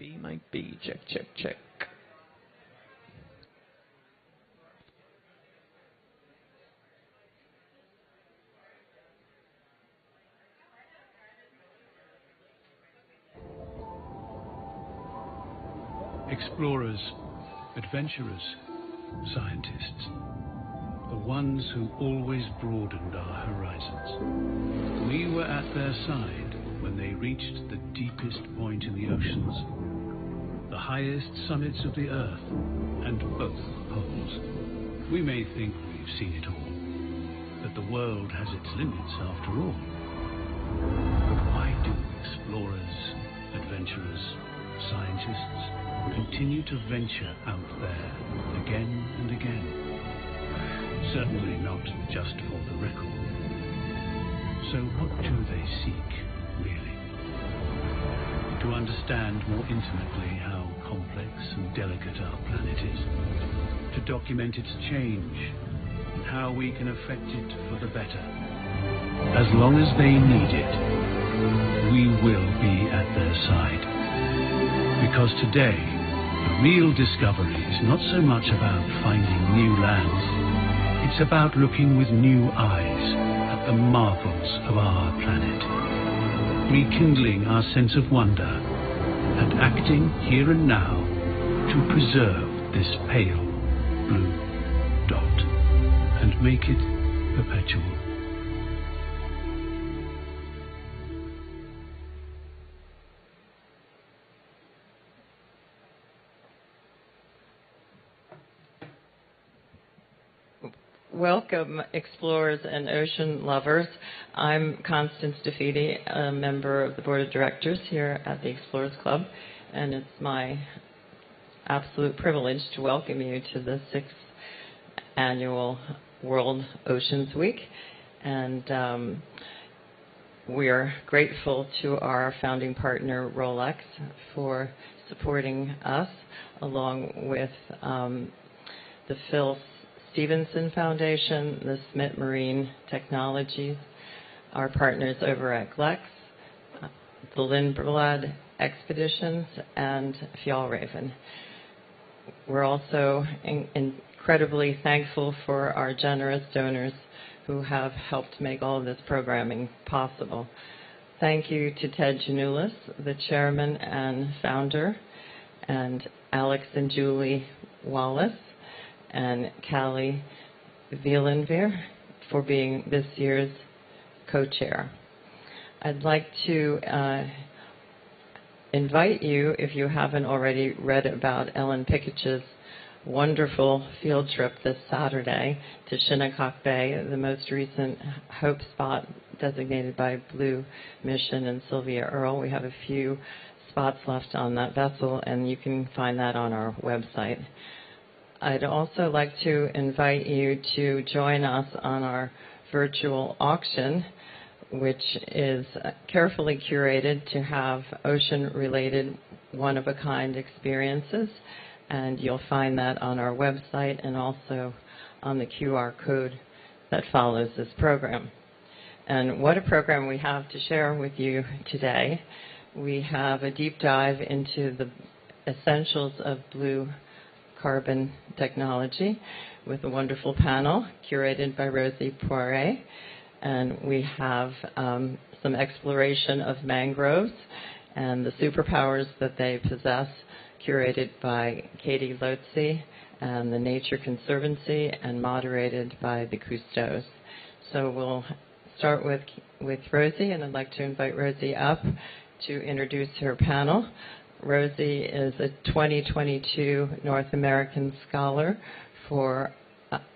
Might be. Check, check, check. Explorers, adventurers, scientists, the ones who always broadened our horizons. We were at their side when they reached the deepest point in the oceans, the highest summits of the Earth, and both poles. We may think we've seen it all, that the world has its limits after all. But why do explorers, adventurers, scientists continue to venture out there again and again? Certainly not just for the record. So what do they seek, really? To understand more intimately how complex and delicate our planet is, to document its change, and how we can affect it for the better. As long as they need it, we will be at their side. Because today, the real discovery is not so much about finding new lands, it's about looking with new eyes at the marvels of our planet, rekindling our sense of wonder, and acting here and now to preserve this pale blue dot and make it perpetual. Welcome, explorers and ocean lovers. I'm Constance DeFede, a member of the board of directors here at the Explorers Club, and it's my absolute privilege to welcome you to the 6th annual World Oceans Week. And we're grateful to our founding partner, Rolex, for supporting us, along with the Phil Stevenson Foundation, the Smith Marine Technologies, our partners over at Glex, the Lindblad Expeditions, and Fjallraven. We're also incredibly thankful for our generous donors who have helped make all of this programming possible. Thank you to Ted Janulis, the chairman and founder, and Alex and Julie Wallace, and Callie Wielenveer for being this year's co-chair. I'd like to invite you, if you haven't already read about Ellen Pickett's wonderful field trip this Saturday to Shinnecock Bay, the most recent Hope spot designated by Blue Mission and Sylvia Earle. We have a few spots left on that vessel, and you can find that on our website. I'd also like to invite you to join us on our virtual auction, which is carefully curated to have ocean-related, one-of-a-kind experiences. And you'll find that on our website and also on the QR code that follows this program. And what a program we have to share with you today. We have a deep dive into the essentials of blue carbon technology with a wonderful panel curated by Rosie Poiré. And we have some exploration of mangroves and the superpowers that they possess, curated by Katie Lotze and the Nature Conservancy and moderated by the Cousteaus. So we'll start with Rosie, and I'd like to invite Rosie up to introduce her panel. Rosie is a 2022 North American Scholar for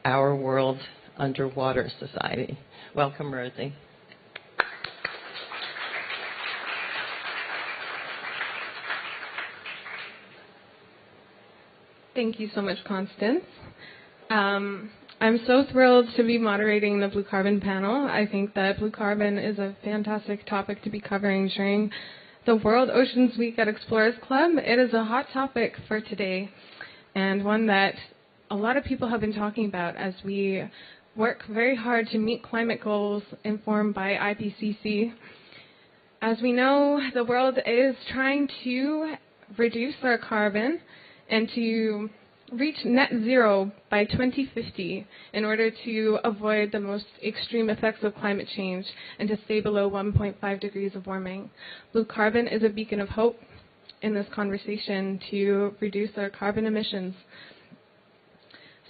Our World Underwater Society. Welcome, Rosie. Thank you so much, Constance. I'm so thrilled to be moderating the Blue Carbon panel. I think that blue carbon is a fantastic topic to be covering during the World Oceans Week at Explorers Club. It is a hot topic for today, and one that a lot of people have been talking about as we work very hard to meet climate goals informed by IPCC. As we know, the world is trying to reduce our carbon and to reach net zero by 2050 in order to avoid the most extreme effects of climate change and to stay below 1.5 degrees of warming. Blue carbon is a beacon of hope in this conversation to reduce our carbon emissions.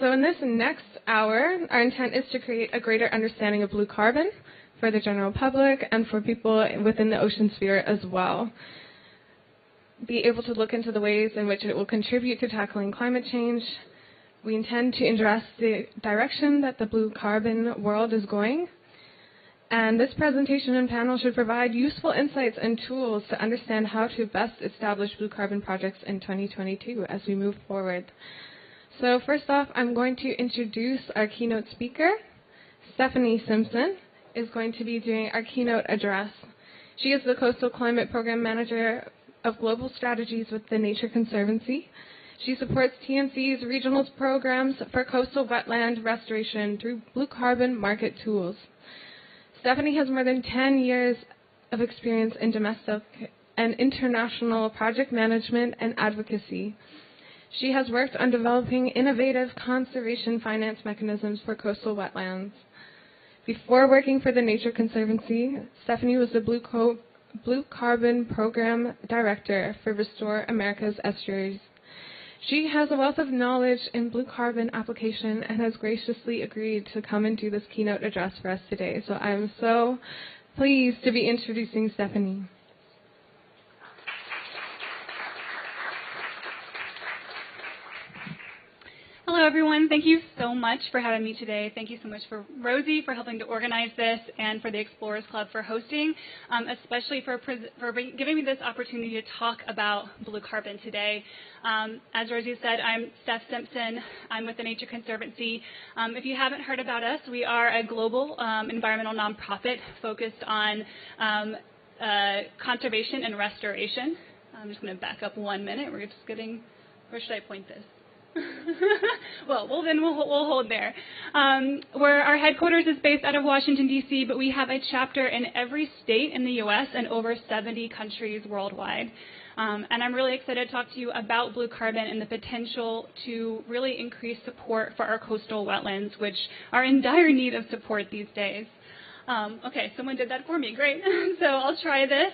So in this next hour, our intent is to create a greater understanding of blue carbon for the general public and for people within the ocean sphere as well. Be able to look into the ways in which it will contribute to tackling climate change. We intend to address the direction that the blue carbon world is going. And this presentation and panel should provide useful insights and tools to understand how to best establish blue carbon projects in 2022 as we move forward. So first off, I'm going to introduce our keynote speaker. Steph Simpson is going to be doing our keynote address. She is the Coastal Climate Program Manager of Global Strategies with the Nature Conservancy. She supports TNC's regional programs for coastal wetland restoration through blue carbon market tools. Stephanie has more than 10 years of experience in domestic and international project management and advocacy. She has worked on developing innovative conservation finance mechanisms for coastal wetlands. Before working for the Nature Conservancy, Stephanie was the Blue Carbon Program Director for Restore America's Estuaries. She has a wealth of knowledge in blue carbon application and has graciously agreed to come and do this keynote address for us today. So I'm so pleased to be introducing Stephanie. Hello, everyone. Thank you so much for having me today. Thank you so much for Rosie for helping to organize this and for the Explorers Club for hosting, especially for giving me this opportunity to talk about blue carbon today. As Rosie said, I'm Steph Simpson. I'm with the Nature Conservancy. If you haven't heard about us, we are a global environmental nonprofit focused on conservation and restoration. I'm just going to back up 1 minute. We're just getting, where should I point this? Well, we'll hold there. Where our headquarters is based out of Washington, D.C., but we have a chapter in every state in the U.S. and over 70 countries worldwide. And I'm really excited to talk to you about blue carbon and the potential to really increase support for our coastal wetlands, which are in dire need of support these days. Okay, someone did that for me. Great. So I'll try this.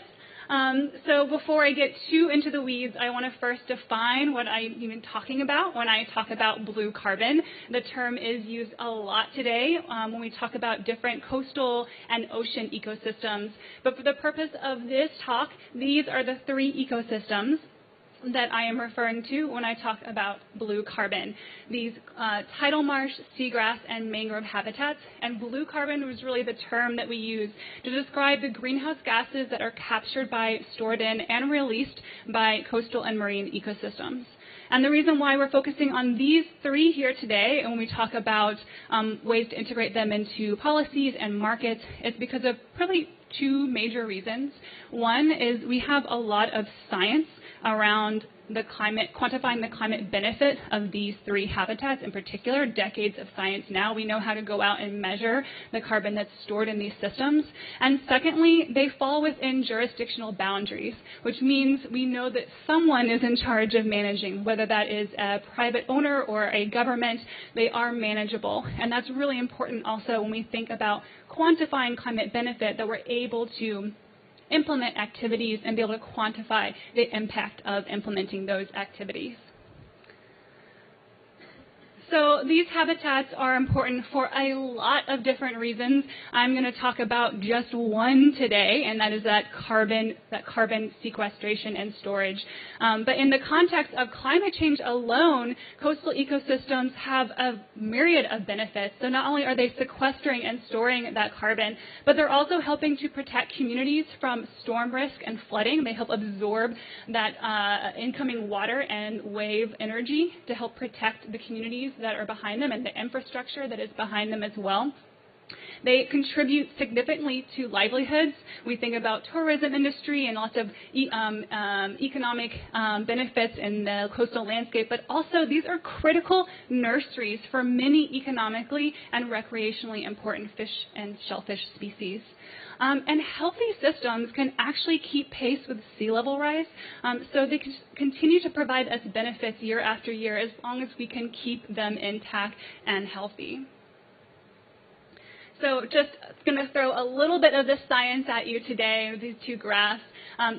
So before I get too into the weeds, I want to first define what I'm even talking about when I talk about blue carbon. The term is used a lot today when we talk about different coastal and ocean ecosystems. But for the purpose of this talk, these are the 3 ecosystems that I am referring to when I talk about blue carbon. These tidal marsh, seagrass, and mangrove habitats. And blue carbon was really the term that we use to describe the greenhouse gases that are captured by, stored in, and released by coastal and marine ecosystems. And the reason why we're focusing on these 3 here today, and when we talk about ways to integrate them into policies and markets, is because of probably 2 major reasons. One is we have a lot of science around the climate, quantifying the climate benefit of these 3 habitats in particular, decades of science now. We know how to go out and measure the carbon that's stored in these systems. And secondly, they fall within jurisdictional boundaries, which means we know that someone is in charge of managing, whether that is a private owner or a government. They are manageable. And that's really important also when we think about quantifying climate benefit, that we're able to implement activities and be able to quantify the impact of implementing those activities. So these habitats are important for a lot of different reasons. I'm going to talk about just one today, and that is that carbon sequestration and storage. But in the context of climate change alone, coastal ecosystems have a myriad of benefits. So not only are they sequestering and storing that carbon, but they're also helping to protect communities from storm risk and flooding. They help absorb that incoming water and wave energy to help protect the communities that are behind them and the infrastructure that is behind them as well. They contribute significantly to livelihoods. We think about tourism industry and lots of economic benefits in the coastal landscape, but also these are critical nurseries for many economically and recreationally important fish and shellfish species. And healthy systems can actually keep pace with sea level rise, so they can continue to provide us benefits year after year as long as we can keep them intact and healthy. So just going to throw a little bit of the science at you today with these two graphs.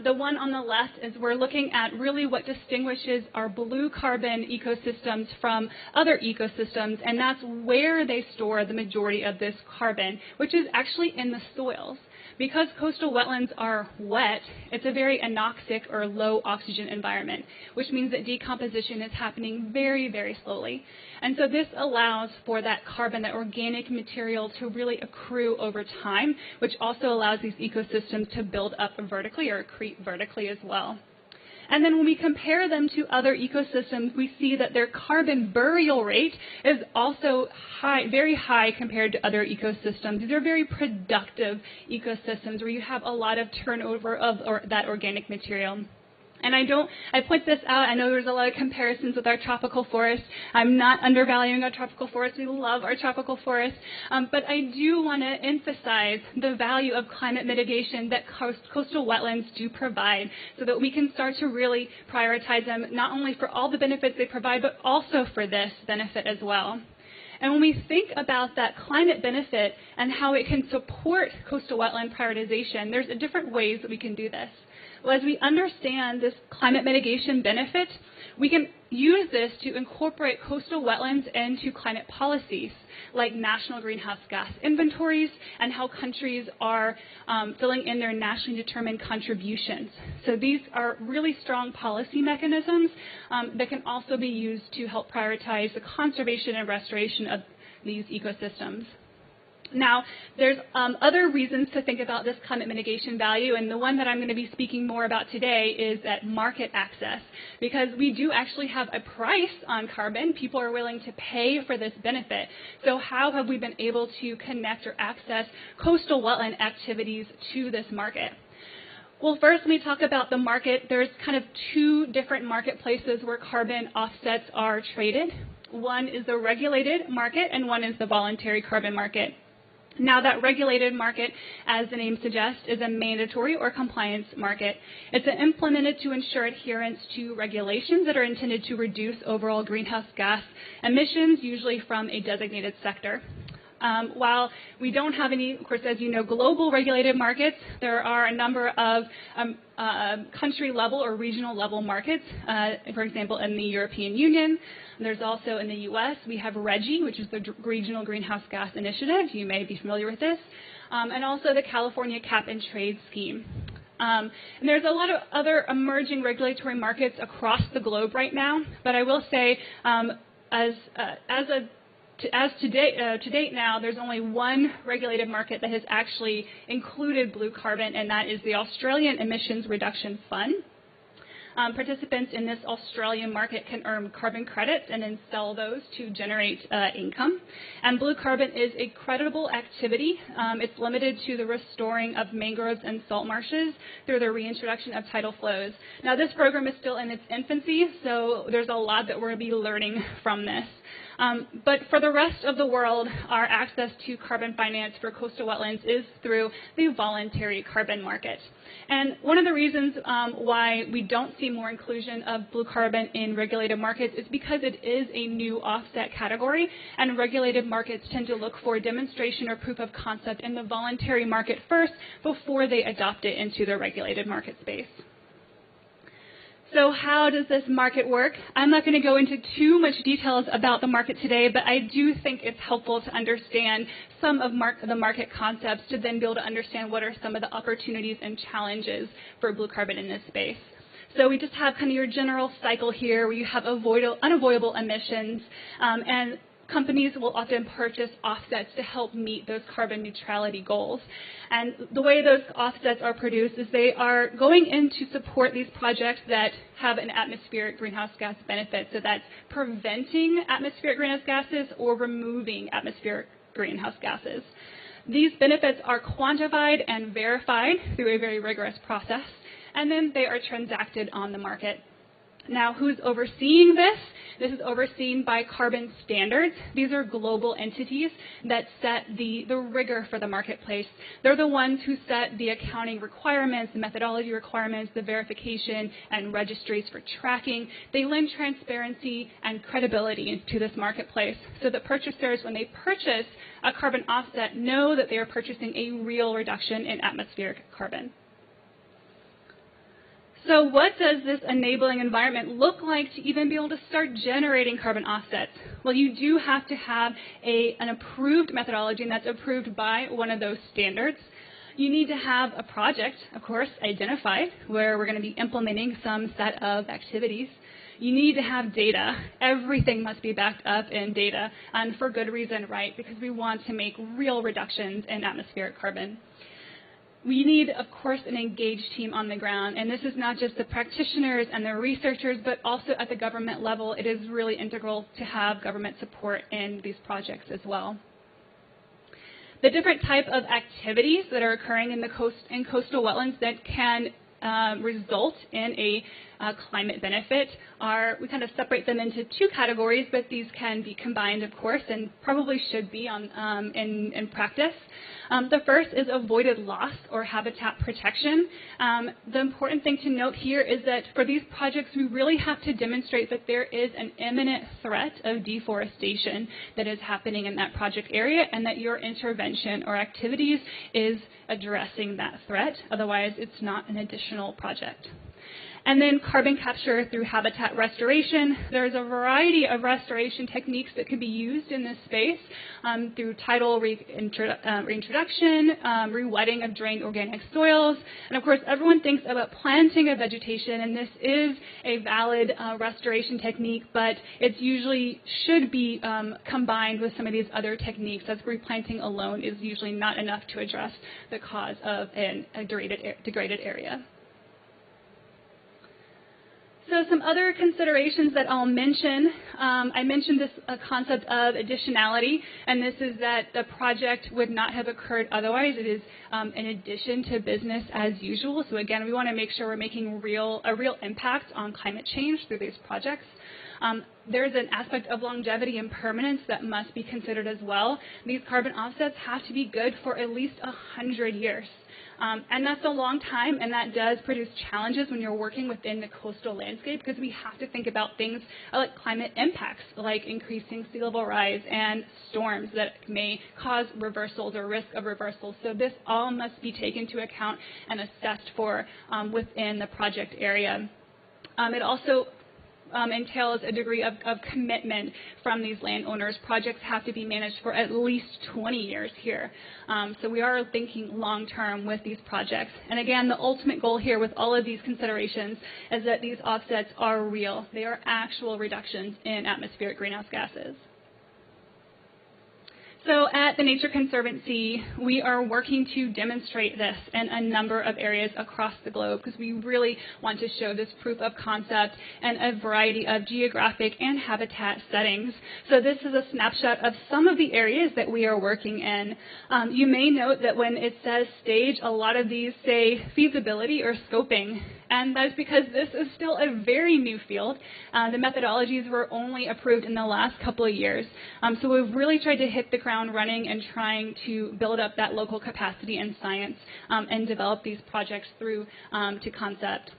The one on the left is we're looking at really what distinguishes our blue carbon ecosystems from other ecosystems, and that's where they store the majority of this carbon, which is actually in the soils. Because coastal wetlands are wet, it's a very anoxic or low oxygen environment, which means that decomposition is happening very, very slowly. And so this allows for that carbon, that organic material, to really accrue over time, which also allows these ecosystems to build up vertically or accrete vertically as well. And then when we compare them to other ecosystems, we see that their carbon burial rate is also high, very high compared to other ecosystems. These are very productive ecosystems where you have a lot of turnover of that organic material. And I point this out, I know there's a lot of comparisons with our tropical forest. I'm not undervaluing our tropical forest. We love our tropical forest. But I do want to emphasize the value of climate mitigation that coastal wetlands do provide, so that we can start to really prioritize them, not only for all the benefits they provide, but also for this benefit as well. And when we think about that climate benefit and how it can support coastal wetland prioritization, there's different ways that we can do this. Well, as we understand this climate mitigation benefit, we can use this to incorporate coastal wetlands into climate policies, like national greenhouse gas inventories and how countries are filling in their nationally determined contributions. So these are really strong policy mechanisms that can also be used to help prioritize the conservation and restoration of these ecosystems. Now, there's other reasons to think about this climate mitigation value, and the one that I'm going to be speaking more about today is that market access, because we do actually have a price on carbon. People are willing to pay for this benefit. So how have we been able to connect or access coastal wetland activities to this market? Well, first, let me talk about the market. There's kind of two different marketplaces where carbon offsets are traded. One is the regulated market, and one is the voluntary carbon market. Now, that regulated market, as the name suggests, is a mandatory or compliance market. It's implemented to ensure adherence to regulations that are intended to reduce overall greenhouse gas emissions, usually from a designated sector. While we don't have any, of course, as you know, global regulated markets, there are a number of country level or regional level markets, for example, in the European Union. There's also in the U.S., we have RGGI, which is the Regional Greenhouse Gas Initiative. You may be familiar with this. And also the California Cap and Trade Scheme. And there's a lot of other emerging regulatory markets across the globe right now. But I will say, to date now, there's only one regulated market that has actually included blue carbon, and that is the Australian Emissions Reduction Fund. Participants in this Australian market can earn carbon credits and then sell those to generate income. And blue carbon is a creditable activity. It's limited to the restoring of mangroves and salt marshes through the reintroduction of tidal flows. Now, this program is still in its infancy, so there's a lot that we're going to be learning from this. But for the rest of the world, our access to carbon finance for coastal wetlands is through the voluntary carbon market. And one of the reasons why we don't see more inclusion of blue carbon in regulated markets is because it is a new offset category, and regulated markets tend to look for demonstration or proof of concept in the voluntary market first before they adopt it into the regulated market space. So how does this market work? I'm not going to go into too much details about the market today, but I do think it's helpful to understand some of the market concepts to then be able to understand what are some of the opportunities and challenges for blue carbon in this space. So we just have kind of your general cycle here where you have unavoidable emissions, and companies will often purchase offsets to help meet those carbon neutrality goals. And the way those offsets are produced is they are going in to support these projects that have an atmospheric greenhouse gas benefit. So that's preventing atmospheric greenhouse gases or removing atmospheric greenhouse gases. These benefits are quantified and verified through a very rigorous process, and then they are transacted on the market. Now, who's overseeing this? This is overseen by carbon standards. These are global entities that set the rigor for the marketplace. They're the ones who set the accounting requirements, the methodology requirements, the verification and registries for tracking. They lend transparency and credibility to this marketplace so that purchasers, when they purchase a carbon offset, know that they are purchasing a real reduction in atmospheric carbon. So what does this enabling environment look like to even be able to start generating carbon offsets? Well, you do have to have an approved methodology, and that's approved by one of those standards. You need to have a project, of course, identified where we're going to be implementing some set of activities. You need to have data. Everything must be backed up in data, and for good reason, right? Because we want to make real reductions in atmospheric carbon. We need, of course, an engaged team on the ground, and this is not just the practitioners and the researchers, but also at the government level. It is really integral to have government support in these projects as well. The different type of activities that are occurring in coastal wetlands that can result in a climate benefit we kind of separate them into two categories, but these can be combined, of course, and probably should be in practice. The first is avoided loss or habitat protection. The important thing to note here is that for these projects, we really have to demonstrate that there is an imminent threat of deforestation that is happening in that project area, and that your intervention or activities is addressing that threat. Otherwise, it's not an additional project. And then carbon capture through habitat restoration. There's a variety of restoration techniques that can be used in this space through tidal reintroduction, rewetting of drained organic soils. And of course, everyone thinks about planting of vegetation, and this is a valid restoration technique, but it usually should be combined with some of these other techniques, as replanting alone is usually not enough to address the cause of a degraded area. So some other considerations that I'll mention, I mentioned this concept of additionality, and this is that the project would not have occurred otherwise. It is in addition to business as usual. So again, we want to make sure we're making a real impact on climate change through these projects. There's an aspect of longevity and permanence that must be considered as well. These carbon offsets have to be good for at least 100 years. And that's a long time, and that does produce challenges when you're working within the coastal landscape, because we have to think about things like climate impacts, like increasing sea level rise and storms that may cause reversals or risk of reversals. So this all must be taken into account and assessed for within the project area. It also entails a degree of commitment from these landowners. Projects have to be managed for at least 20 years here. So we are thinking long-term with these projects. And again, the ultimate goal here with all of these considerations is that these offsets are real. They are actual reductions in atmospheric greenhouse gases. So at the Nature Conservancy, we are working to demonstrate this in a number of areas across the globe, because we really want to show this proof of concept in a variety of geographic and habitat settings. So this is a snapshot of some of the areas that we are working in. You may note that when it says stage, a lot of these say feasibility or scoping. And that's because this is still a very new field. The methodologies were only approved in the last couple of years. So we've really tried to hit the ground running and trying to build up that local capacity in science and develop these projects through to concept.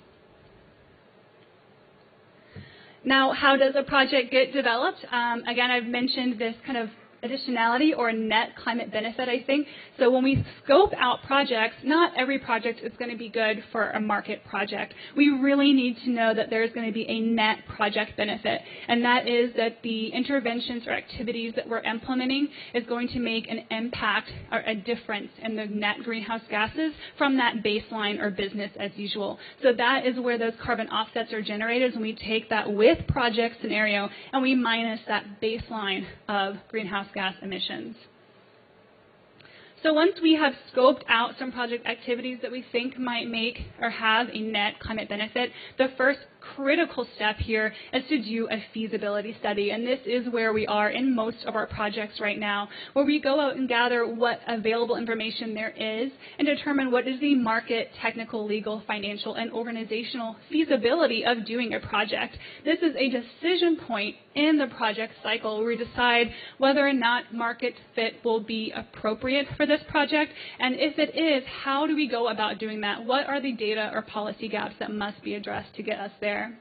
Now, how does a project get developed? Again, I've mentioned this kind of additionality or net climate benefit, I think. So when we scope out projects, not every project is going to be good for a market project. We really need to know that there's going to be a net project benefit, and that is that the interventions or activities that we're implementing is going to make an impact or a difference in the net greenhouse gases from that baseline or business as usual. So that is where those carbon offsets are generated, when we take that with project scenario and we minus that baseline of greenhouse gas emissions. So once we have scoped out some project activities that we think might make or have a net climate benefit, the first critical step here is to do a feasibility study. And this is where we are in most of our projects right now, where we go out and gather what available information there is and determine what is the market, technical, legal, financial, and organizational feasibility of doing a project. This is a decision point in the project cycle where we decide whether or not market fit will be appropriate for this project, and if it is, how do we go about doing that? What are the data or policy gaps that must be addressed to get us there?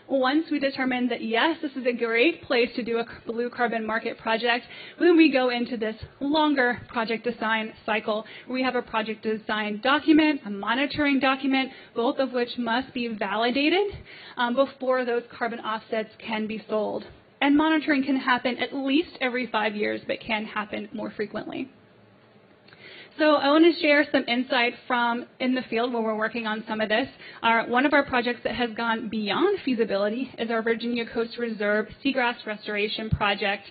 Once we determine that, yes, this is a great place to do a blue carbon market project, then we go into this longer project design cycle. We have a project design document, a monitoring document, both of which must be validated before those carbon offsets can be sold. And monitoring can happen at least every 5 years, but can happen more frequently. So I want to share some insight from in the field where we're working on some of this. One of our projects that has gone beyond feasibility is our Virginia Coast Reserve Seagrass Restoration Project.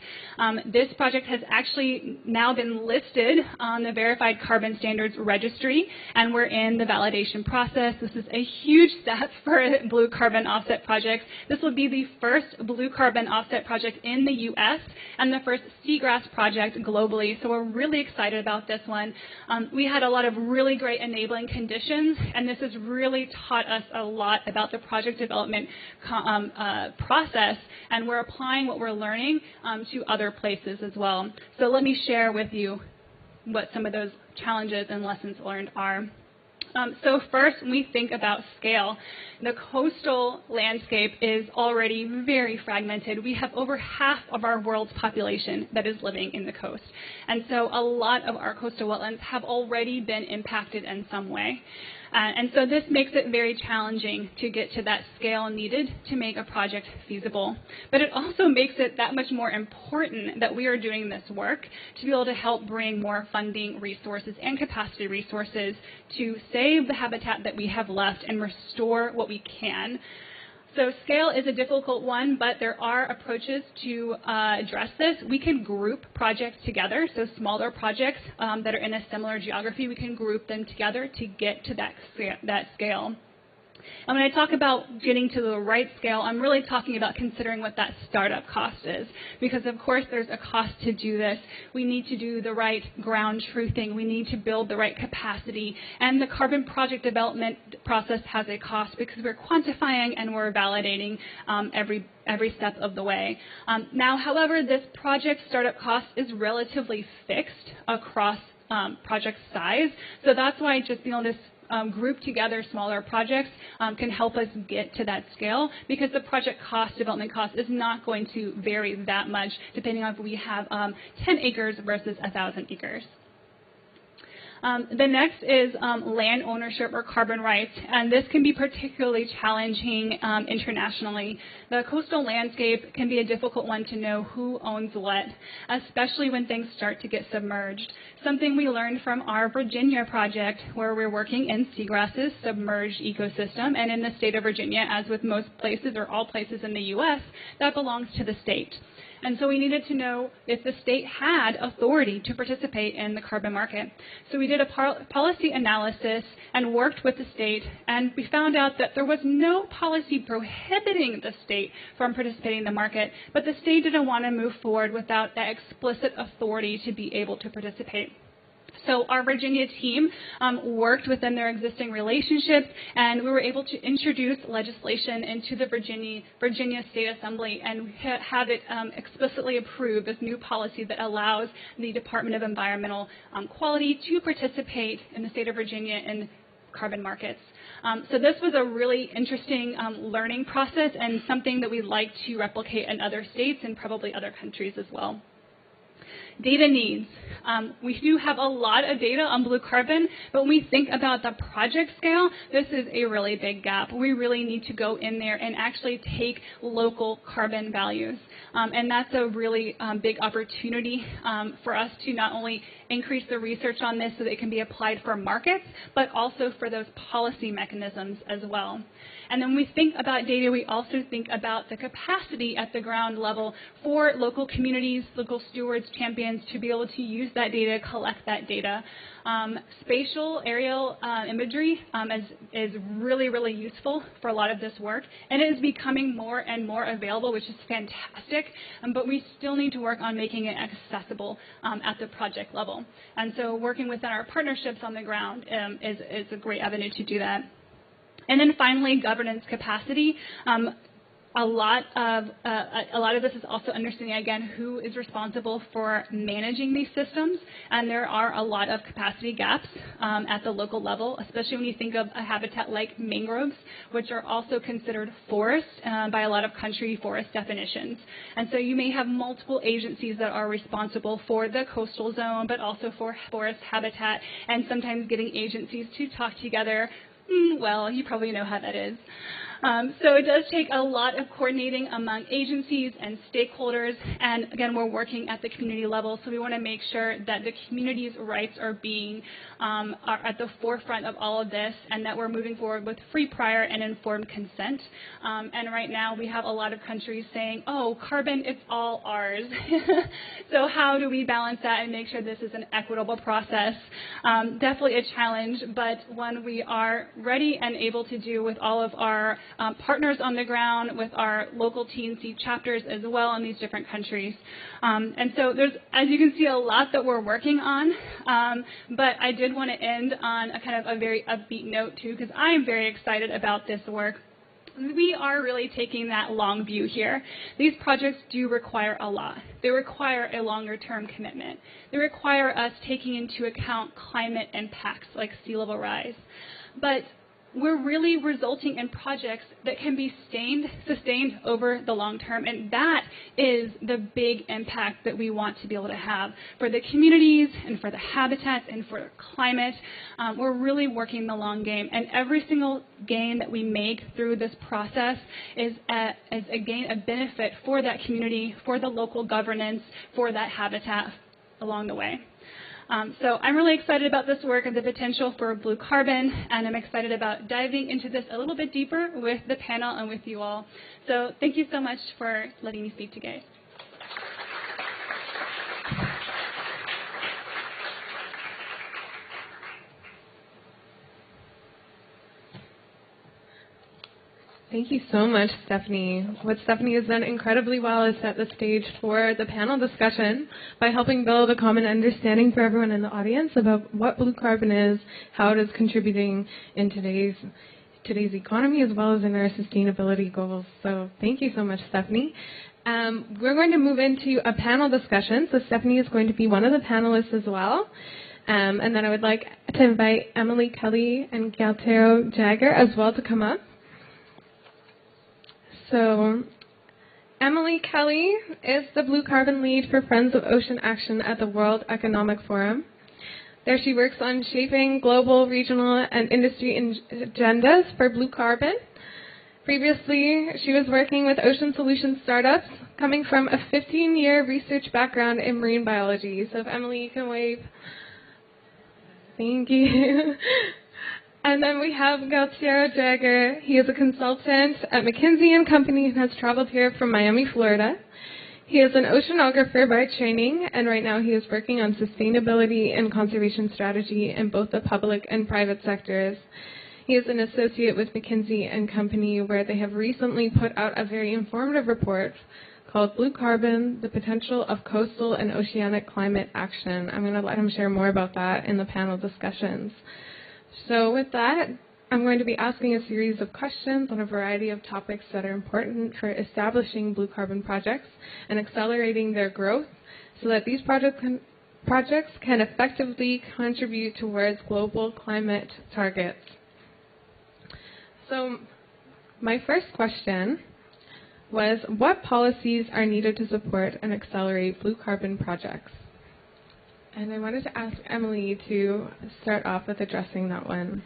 This project has actually now been listed on the Verified Carbon Standards Registry, and we're in the validation process. This is a huge step for blue carbon offset projects. This will be the first blue carbon offset project in the U.S. and the first seagrass project globally, so we're really excited about this one. We had a lot of really great enabling conditions, and this has really taught us a lot about the project development process, and we're applying what we're learning to other places as well. So let me share with you what some of those challenges and lessons learned are. So first, when we think about scale, the coastal landscape is already very fragmented. We have over half of our world's population that is living in the coast. And so a lot of our coastal wetlands have already been impacted in some way. And so this makes it very challenging to get to that scale needed to make a project feasible. But it also makes it that much more important that we are doing this work to be able to help bring more funding resources and capacity resources to save the habitat that we have left and restore what we can. So scale is a difficult one, but there are approaches to address this. We can group projects together, so smaller projects that are in a similar geography, we can group them together to get to that scale. And when I talk about getting to the right scale, I'm really talking about considering what that startup cost is. Because, of course, there's a cost to do this. We need to do the right ground truthing. We need to build the right capacity. And the carbon project development process has a cost because we're quantifying and we're validating every step of the way. Now, however, this project startup cost is relatively fixed across project size. So that's why just being able to group together smaller projects can help us get to that scale, because the project cost, development cost, is not going to vary that much depending on if we have 10 acres versus 1,000 acres. The next is land ownership or carbon rights, and this can be particularly challenging internationally. The coastal landscape can be a difficult one to know who owns what, especially when things start to get submerged. Something we learned from our Virginia project, where we're working in Seagrass's submerged ecosystem, and in the state of Virginia, as with most places or all places in the U.S., that belongs to the state. And so we needed to know if the state had authority to participate in the carbon market. So we did a policy analysis and worked with the state, and we found out that there was no policy prohibiting the state from participating in the market, but the state didn't want to move forward without that explicit authority to be able to participate. So our Virginia team worked within their existing relationships, and we were able to introduce legislation into the Virginia State Assembly and have it explicitly approve this new policy that allows the Department of Environmental Quality to participate in the state of Virginia in carbon markets. So this was a really interesting learning process and something that we'd like to replicate in other states and probably other countries as well. Data needs. We do have a lot of data on blue carbon, but when we think about the project scale, this is a really big gap. We really need to go in there and actually take local carbon values. And that's a really big opportunity for us to not only increase the research on this so that it can be applied for markets, but also for those policy mechanisms as well. And then when we think about data, we also think about the capacity at the ground level for local communities, local stewards, champions to be able to use that data, collect that data. Spatial aerial imagery is really, really useful for a lot of this work, and it is becoming more and more available, which is fantastic, but we still need to work on making it accessible at the project level. And so working within our partnerships on the ground is a great avenue to do that. And then finally, governance capacity. A lot of this is also understanding, again, who is responsible for managing these systems, and there are a lot of capacity gaps at the local level, especially when you think of a habitat like mangroves, which are also considered forest by a lot of country forest definitions. And so you may have multiple agencies that are responsible for the coastal zone, but also for forest habitat, and sometimes getting agencies to talk together, well, you probably know how that is. So it does take a lot of coordinating among agencies and stakeholders, and again, we're working at the community level, so we want to make sure that the community's rights are being are at the forefront of all of this, and that we're moving forward with free, prior, and informed consent. And right now, we have a lot of countries saying, "Oh, carbon, it's all ours." So how do we balance that and make sure this is an equitable process? Definitely a challenge, but one we are ready and able to do with all of our partners on the ground, with our local TNC chapters as well in these different countries. And so there's, as you can see, a lot that we're working on, but I did want to end on a kind of a very upbeat note too, because I am very excited about this work. We are really taking that long view here. These projects do require a lot. They require a longer-term commitment. They require us taking into account climate impacts like sea level rise. But we're really resulting in projects that can be sustained over the long term, and that is the big impact that we want to be able to have for the communities and for the habitats and for climate. We're really working the long game, and every single gain that we make through this process is a gain, a benefit for that community, for the local governance, for that habitat along the way. So I'm really excited about this work and the potential for blue carbon, and I'm excited about diving into this a little bit deeper with the panel and with you all. So thank you so much for letting me speak today. Thank you so much, Stephanie. What Stephanie has done incredibly well is set the stage for the panel discussion by helping build a common understanding for everyone in the audience about what blue carbon is, how it is contributing in today's economy, as well as in our sustainability goals. So thank you so much, Stephanie. We're going to move into a panel discussion. So Stephanie is going to be one of the panelists as well. And then I would like to invite Emily Kelly and Galcia Jagger as well to come up. So Emily Kelly is the Blue Carbon Lead for Friends of Ocean Action at the World Economic Forum. There she works on shaping global, regional, and industry agendas for blue carbon. Previously, she was working with ocean solutions startups, coming from a 15-year research background in marine biology. So if Emily, you can wave. Thank you. And then we have Galcia Jagger. He is a consultant at Mckinney & Company and has traveled here from Miami, Florida. He is an oceanographer by training, and right now he is working on sustainability and conservation strategy in both the public and private sectors. He is an associate with Mckinney & Company, where they have recently put out a very informative report called Blue Carbon, the Potential of Coastal and Oceanic Climate Action. I'm going to let him share more about that in the panel discussions. So with that, I'm going to be asking a series of questions on a variety of topics that are important for establishing blue carbon projects and accelerating their growth so that these projects can effectively contribute towards global climate targets. So my first question was, what policies are needed to support and accelerate blue carbon projects? And I wanted to ask Emily to start off with addressing that one.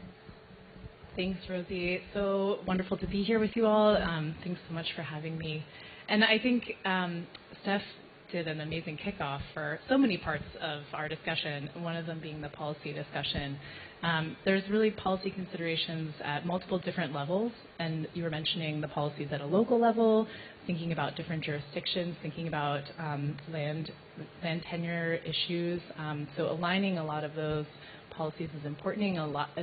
Thanks, Rosie. It's so wonderful to be here with you all. Thanks so much for having me. And I think Steph did an amazing kickoff for so many parts of our discussion, one of them being the policy discussion. There's really policy considerations at multiple different levels, and you were mentioning the policies at a local level, thinking about different jurisdictions, thinking about land tenure issues. So aligning a lot of those policies is important,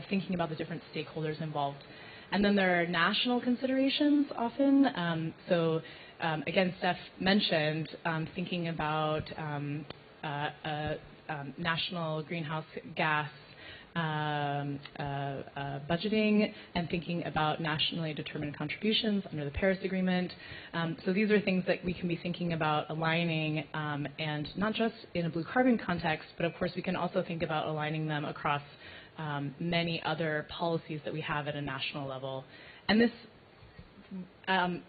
thinking about the different stakeholders involved. And then there are national considerations often. Again, Steph mentioned thinking about national greenhouse gas budgeting and thinking about nationally determined contributions under the Paris Agreement. So these are things that we can be thinking about aligning, and not just in a blue carbon context, but of course we can also think about aligning them across many other policies that we have at a national level. And this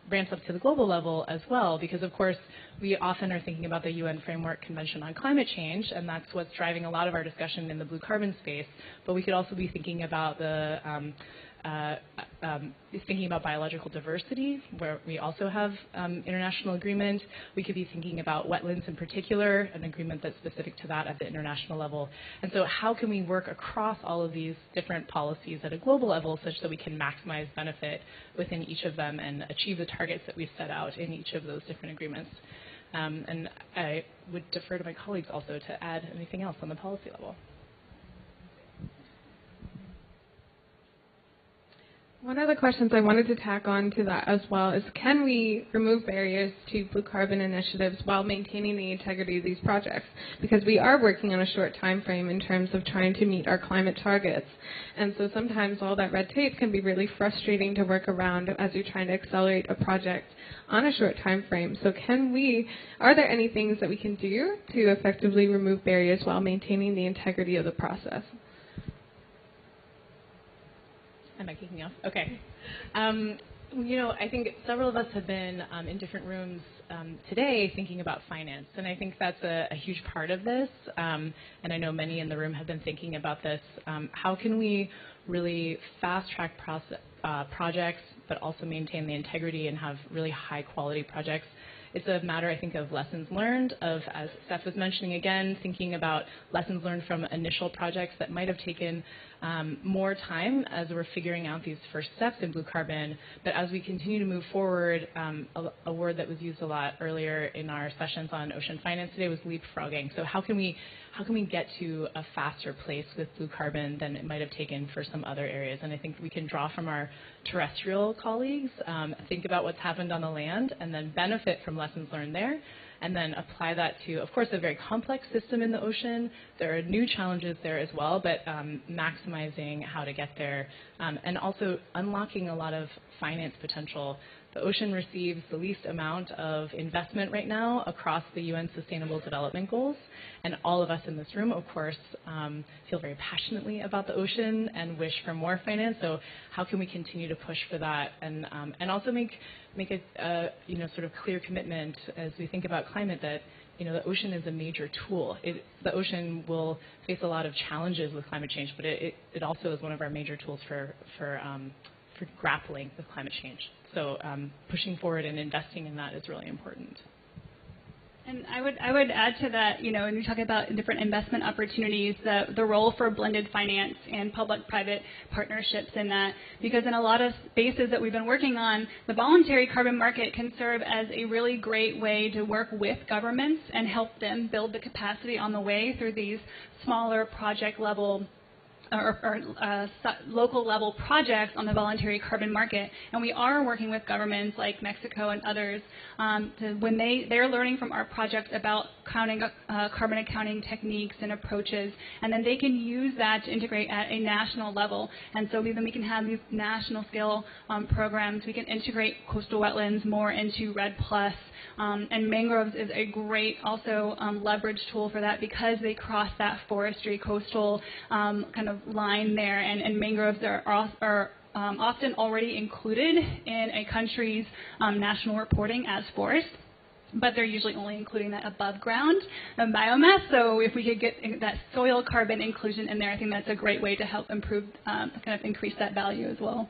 ramps up to the global level as well, because of course we often are thinking about the UN Framework Convention on Climate Change, and that's what's driving a lot of our discussion in the blue carbon space. But we could also be thinking about the biological diversity, where we also have international agreement. We could be thinking about wetlands in particular, an agreement that's specific to that at the international level. And so how can we work across all of these different policies at a global level such that we can maximize benefit within each of them and achieve the targets that we've set out in each of those different agreements? And I would defer to my colleagues also to add anything else on the policy level. One of the questions I wanted to tack on to that as well is, can we remove barriers to blue carbon initiatives while maintaining the integrity of these projects? Because we are working on a short time frame in terms of trying to meet our climate targets. And so sometimes all that red tape can be really frustrating to work around as you're trying to accelerate a project on a short time frame. So are there any things that we can do to effectively remove barriers while maintaining the integrity of the process? Am I kicking off? Okay. I think several of us have been in different rooms today thinking about finance, and I think that's a huge part of this. And I know many in the room have been thinking about this. How can we really fast-track projects, but also maintain the integrity and have really high-quality projects? It's a matter, I think, of lessons learned, of, as Steph was mentioning again, thinking about lessons learned from initial projects that might have taken more time as we're figuring out these first steps in blue carbon. But as we continue to move forward, a word that was used a lot earlier in our sessions on ocean finance today was leapfrogging. So how can we get to a faster place with blue carbon than it might have taken for some other areas? And I think we can draw from our terrestrial colleagues, think about what's happened on the land, and then benefit from lessons learned there, and then apply that to, of course, a very complex system in the ocean. There are new challenges there as well, but maximizing how to get there, and also unlocking a lot of finance potential. The ocean receives the least amount of investment right now across the UN Sustainable Development Goals, and all of us in this room, of course, feel very passionately about the ocean and wish for more finance. So how can we continue to push for that, and also make a sort of clear commitment as we think about climate that the ocean is a major tool. The ocean will face a lot of challenges with climate change, but it also is one of our major tools for grappling with climate change. So pushing forward and investing in that is really important. And I would add to that, when we talk about different investment opportunities, the role for blended finance and public-private partnerships in that, because in a lot of spaces that we've been working on, the voluntary carbon market can serve as a really great way to work with governments and help them build the capacity on the way through these smaller project level or local level projects on the voluntary carbon market. And we are working with governments like Mexico and others when they're learning from our projects about carbon accounting techniques and approaches, and then they can use that to integrate at a national level. And so then we can have these national scale programs. We can integrate coastal wetlands more into REDD+. And mangroves is a great also leverage tool for that, because they cross that forestry coastal kind of line there, and mangroves are often already included in a country's national reporting as forest, but they're usually only including that above ground biomass. So if we could get that soil carbon inclusion in there, I think that's a great way to help improve, kind of increase that value as well.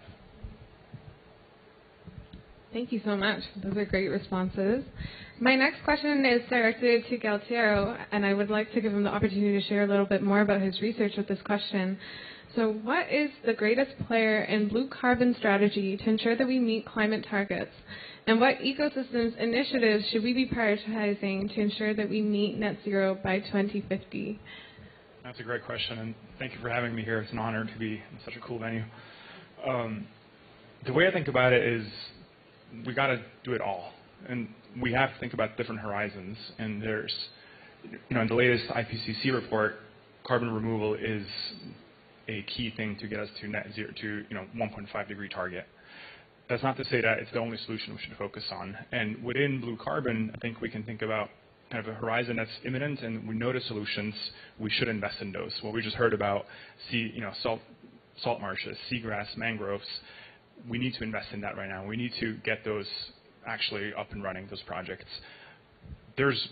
Thank you so much. Those are great responses. My next question is directed to Galcia, and I would like to give him the opportunity to share a little bit more about his research with this question. So what is the greatest player in blue carbon strategy to ensure that we meet climate targets? And what ecosystems initiatives should we be prioritizing to ensure that we meet net zero by 2050? That's a great question, and thank you for having me here. It's an honor to be in such a cool venue. The way I think about it is we got to do it all, and we have to think about different horizons. And there's, in the latest IPCC report, carbon removal is a key thing to get us to net zero, to 1.5 degree target. That's not to say that it's the only solution we should focus on. And within blue carbon, I think we can think about kind of a horizon that's imminent, and we know the solutions. We should invest in those. What we just heard about, salt marshes, seagrass, mangroves. We need to invest in that right now. We need to get those actually up and running, those projects. There's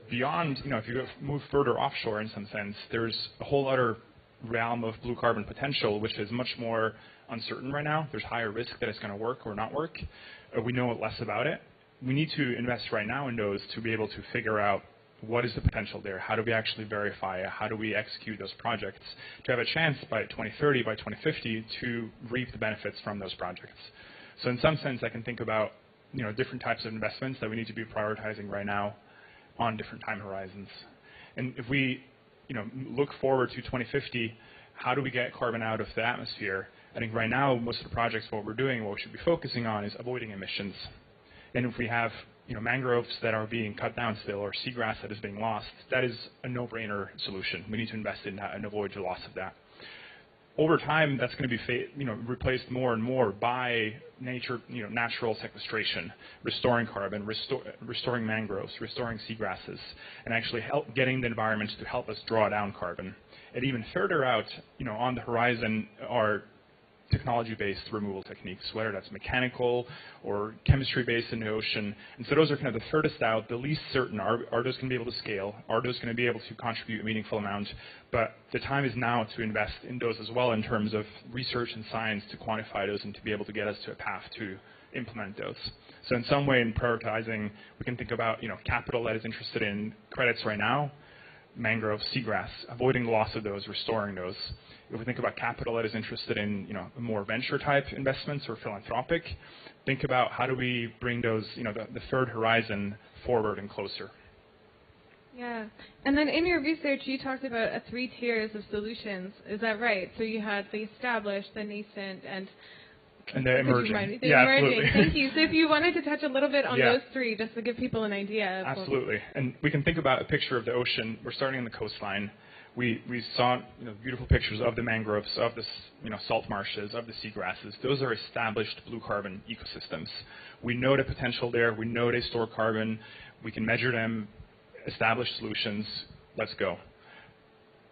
beyond, if you move further offshore in some sense, there's a whole other realm of blue carbon potential, which is much more uncertain right now. There's higher risk that it's going to work or not work. We know less about it. We need to invest right now in those to be able to figure out what is the potential there. How do we actually verify it? How do we execute those projects to have a chance by 2030, by 2050 to reap the benefits from those projects? So in some sense, I can think about different types of investments that we need to be prioritizing right now on different time horizons. And if we look forward to 2050, how do we get carbon out of the atmosphere? I think right now, most of the projects, what we're doing, what we should be focusing on is avoiding emissions. And if we have mangroves that are being cut down still, or seagrass that is being lost, that is a no-brainer solution. We need to invest in that and avoid the loss of that. Over time, that's going to be replaced more and more by nature, natural sequestration, restoring carbon, restoring mangroves, restoring seagrasses, and actually getting the environment to help us draw down carbon. And even further out, on the horizon are technology-based removal techniques, whether that's mechanical or chemistry-based in the ocean. And so those are kind of the furthest out, the least certain. Are those going to be able to scale? Are those going to be able to contribute a meaningful amount? But the time is now to invest in those as well in terms of research and science to quantify those and to be able to get us to a path to implement those. So in some way, in prioritizing, we can think about capital that is interested in credits right now, mangrove, seagrass, avoiding the loss of those, restoring those. If we think about capital that is interested in more venture type investments or philanthropic, think about how do we bring those the third horizon forward and closer. Yeah, and then in your research you talked about 3 tiers of solutions. Is that right? So you had the established, the nascent, and the emerging. The emerging. Thank you. So if you wanted to touch a little bit on those 3, just to give people an idea. Absolutely. And we can think about a picture of the ocean. We're starting on the coastline. We saw beautiful pictures of the mangroves, of the salt marshes, of the seagrasses. Those are established blue carbon ecosystems. We know the potential there. We know they store carbon. We can measure them, establish solutions. Let's go.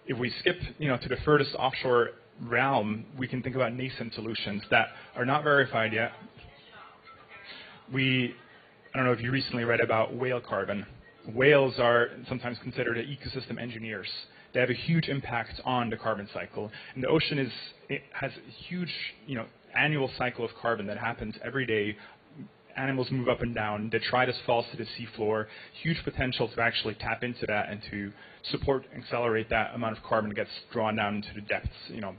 If we skip to the furthest offshore realm, we can think about nascent solutions that are not verified yet. I don't know if you recently read about whale carbon. Whales are sometimes considered ecosystem engineers. They have a huge impact on the carbon cycle. And the ocean has a huge annual cycle of carbon that happens every day. Animals move up and down. Detritus falls to the seafloor. Huge potential to actually tap into that and to support, accelerate that amount of carbon that gets drawn down into the depths,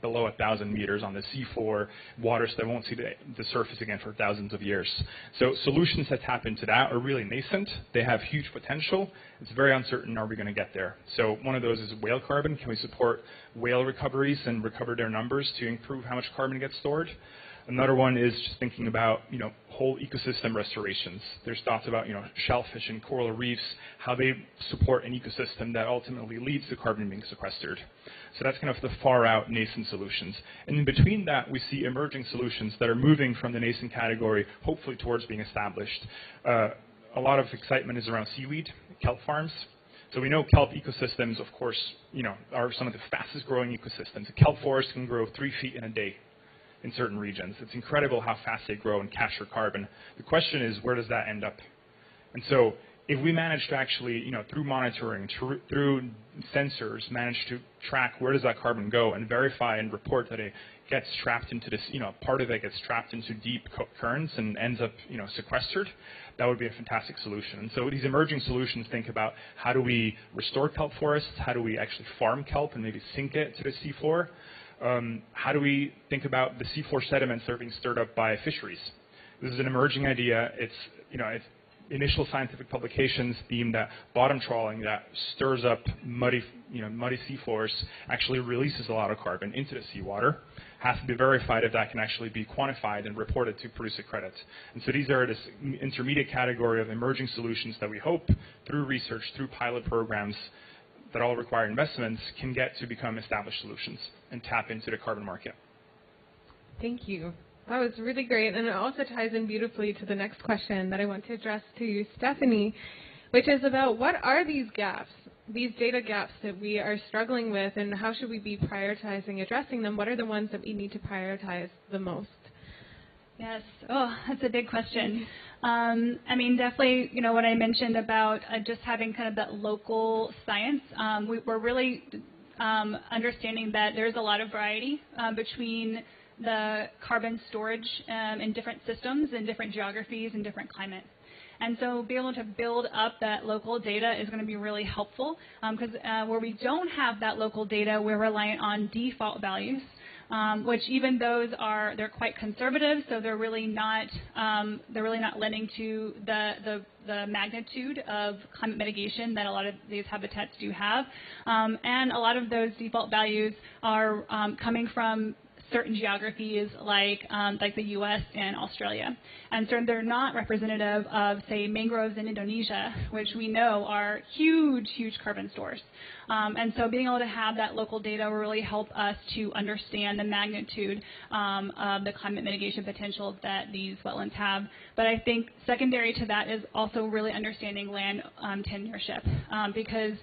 below 1,000 meters on the seafloor, waters that won't see the surface again for thousands of years. So solutions that tap into that are really nascent. They have huge potential. It's very uncertain, are we going to get there? So one of those is whale carbon. Can we support whale recoveries and recover their numbers to improve how much carbon gets stored? Another one is just thinking about, whole ecosystem restorations. There's thoughts about, shellfish and coral reefs, how they support an ecosystem that ultimately leads to carbon being sequestered. So that's kind of the far out nascent solutions. And in between that, we see emerging solutions that are moving from the nascent category, hopefully towards being established. A lot of excitement is around seaweed, kelp farms. So we know kelp ecosystems, of course, are some of the fastest growing ecosystems. A kelp forest can grow 3 feet in a day in certain regions. It's incredible how fast they grow and capture carbon. The question is, where does that end up? And so if we manage to actually, through monitoring, through sensors, manage to track where does that carbon go and verify and report that it gets trapped into this, part of it gets trapped into deep currents and ends up, sequestered, that would be a fantastic solution. And so these emerging solutions think about how do we restore kelp forests, how do we actually farm kelp and maybe sink it to the seafloor, how do we think about the seafloor sediments that are being stirred up by fisheries. This is an emerging idea. It's initial scientific publications deem that bottom trawling that stirs up muddy seafloors actually releases a lot of carbon into the seawater. Has to be verified if that can actually be quantified and reported to produce a credit. And so these are this intermediate category of emerging solutions that we hope through research, through pilot programs that all require investments, can get to become established solutions and tap into the carbon market. Thank you. That was really great, and it also ties in beautifully to the next question that I want to address to Stephanie, which is about what are these gaps, these data gaps that we are struggling with, and how should we be prioritizing addressing them? What are the ones that we need to prioritize the most? Yes. Oh, that's a big question. Definitely, what I mentioned about just having kind of that local science. We're really understanding that there's a lot of variety between the carbon storage in different systems, in different geographies, and different climates. And so being able to build up that local data is going to be really helpful because where we don't have that local data, we're reliant on default values, which even those they're quite conservative, so they're really not lending to the magnitude of climate mitigation that a lot of these habitats do have. And a lot of those default values are coming from certain geographies like the U.S. and Australia. And so they're not representative of, say, mangroves in Indonesia, which we know are huge, huge carbon stores. And so being able to have that local data will really help us to understand the magnitude of the climate mitigation potential that these wetlands have. But I think secondary to that is also really understanding land tenureship because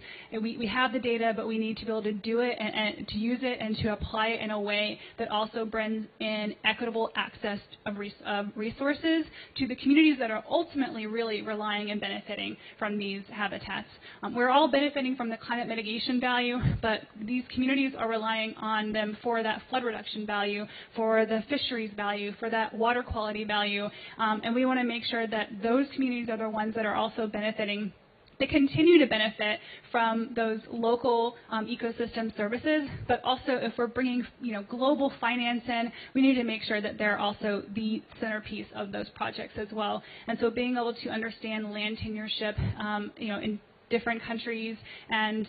we have the data, but we need to be able to do it and to use it and to apply it in a way that also brings in equitable access of resources to the communities that are ultimately really relying and benefiting from these habitats. We're all benefiting from the climate mitigation value, but these communities are relying on them for that flood reduction value, for the fisheries value, for that water quality value, and we want to make sure that those communities are the ones that are also benefiting. They continue to benefit from those local ecosystem services, but also if we're bringing global finance in, we need to make sure that they're also the centerpiece of those projects as well. And so being able to understand land tenureship, in different countries and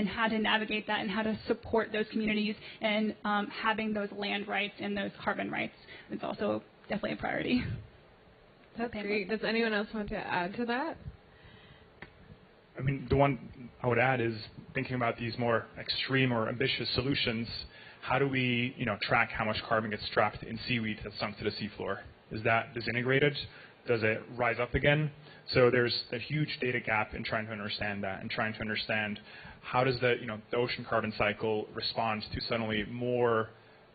how to navigate that and how to support those communities and having those land rights and those carbon rights is also definitely a priority. That's great. Does anyone else want to add to that? The one I would add is thinking about these more extreme or ambitious solutions. How do we, track how much carbon gets trapped in seaweed that's sunk to the seafloor? Is that disintegrated? Does it rise up again? So there's a huge data gap in trying to understand that and trying to understand how does the ocean carbon cycle respond to suddenly more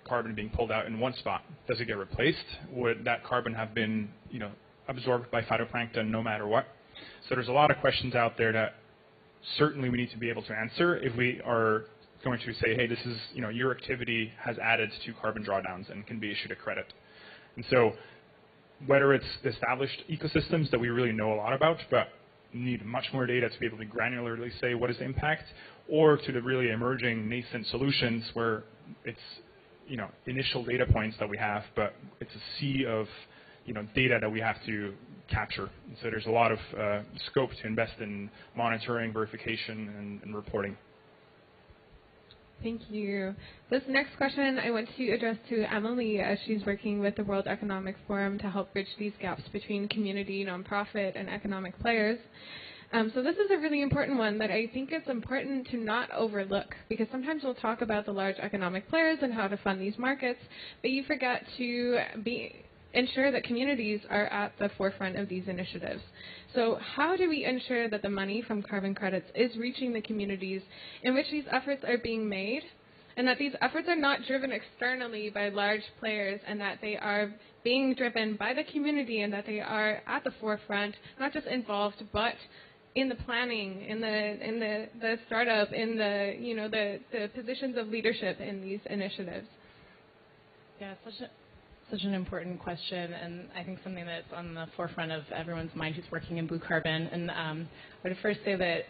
carbon being pulled out in one spot? Does it get replaced? Would that carbon have been absorbed by phytoplankton no matter what? So there's a lot of questions out there that certainly we need to be able to answer if we are going to say, hey, this is, your activity has added to carbon drawdowns and can be issued a credit. And so whether it's established ecosystems that we really know a lot about, but need much more data to be able to granularly say what is the impact, or to the really emerging nascent solutions where it's, initial data points that we have, but it's a sea of, data that we have to capture. And so there's a lot of scope to invest in monitoring, verification, and reporting. Thank you. This next question I want to address to Emily as she's working with the World Economic Forum to help bridge these gaps between community, nonprofit, and economic players. So this is a really important one that I think it's important to not overlook because sometimes we'll talk about the large economic players and how to fund these markets, but you forget to ensure that communities are at the forefront of these initiatives. So how do we ensure that the money from carbon credits is reaching the communities in which these efforts are being made, and that these efforts are not driven externally by large players, and that they are being driven by the community and that they are at the forefront, not just involved, but in the planning, in the startup, in the positions of leadership in these initiatives? Yeah, such an important question, and I think something that's on the forefront of everyone's mind who's working in blue carbon. And I would first say that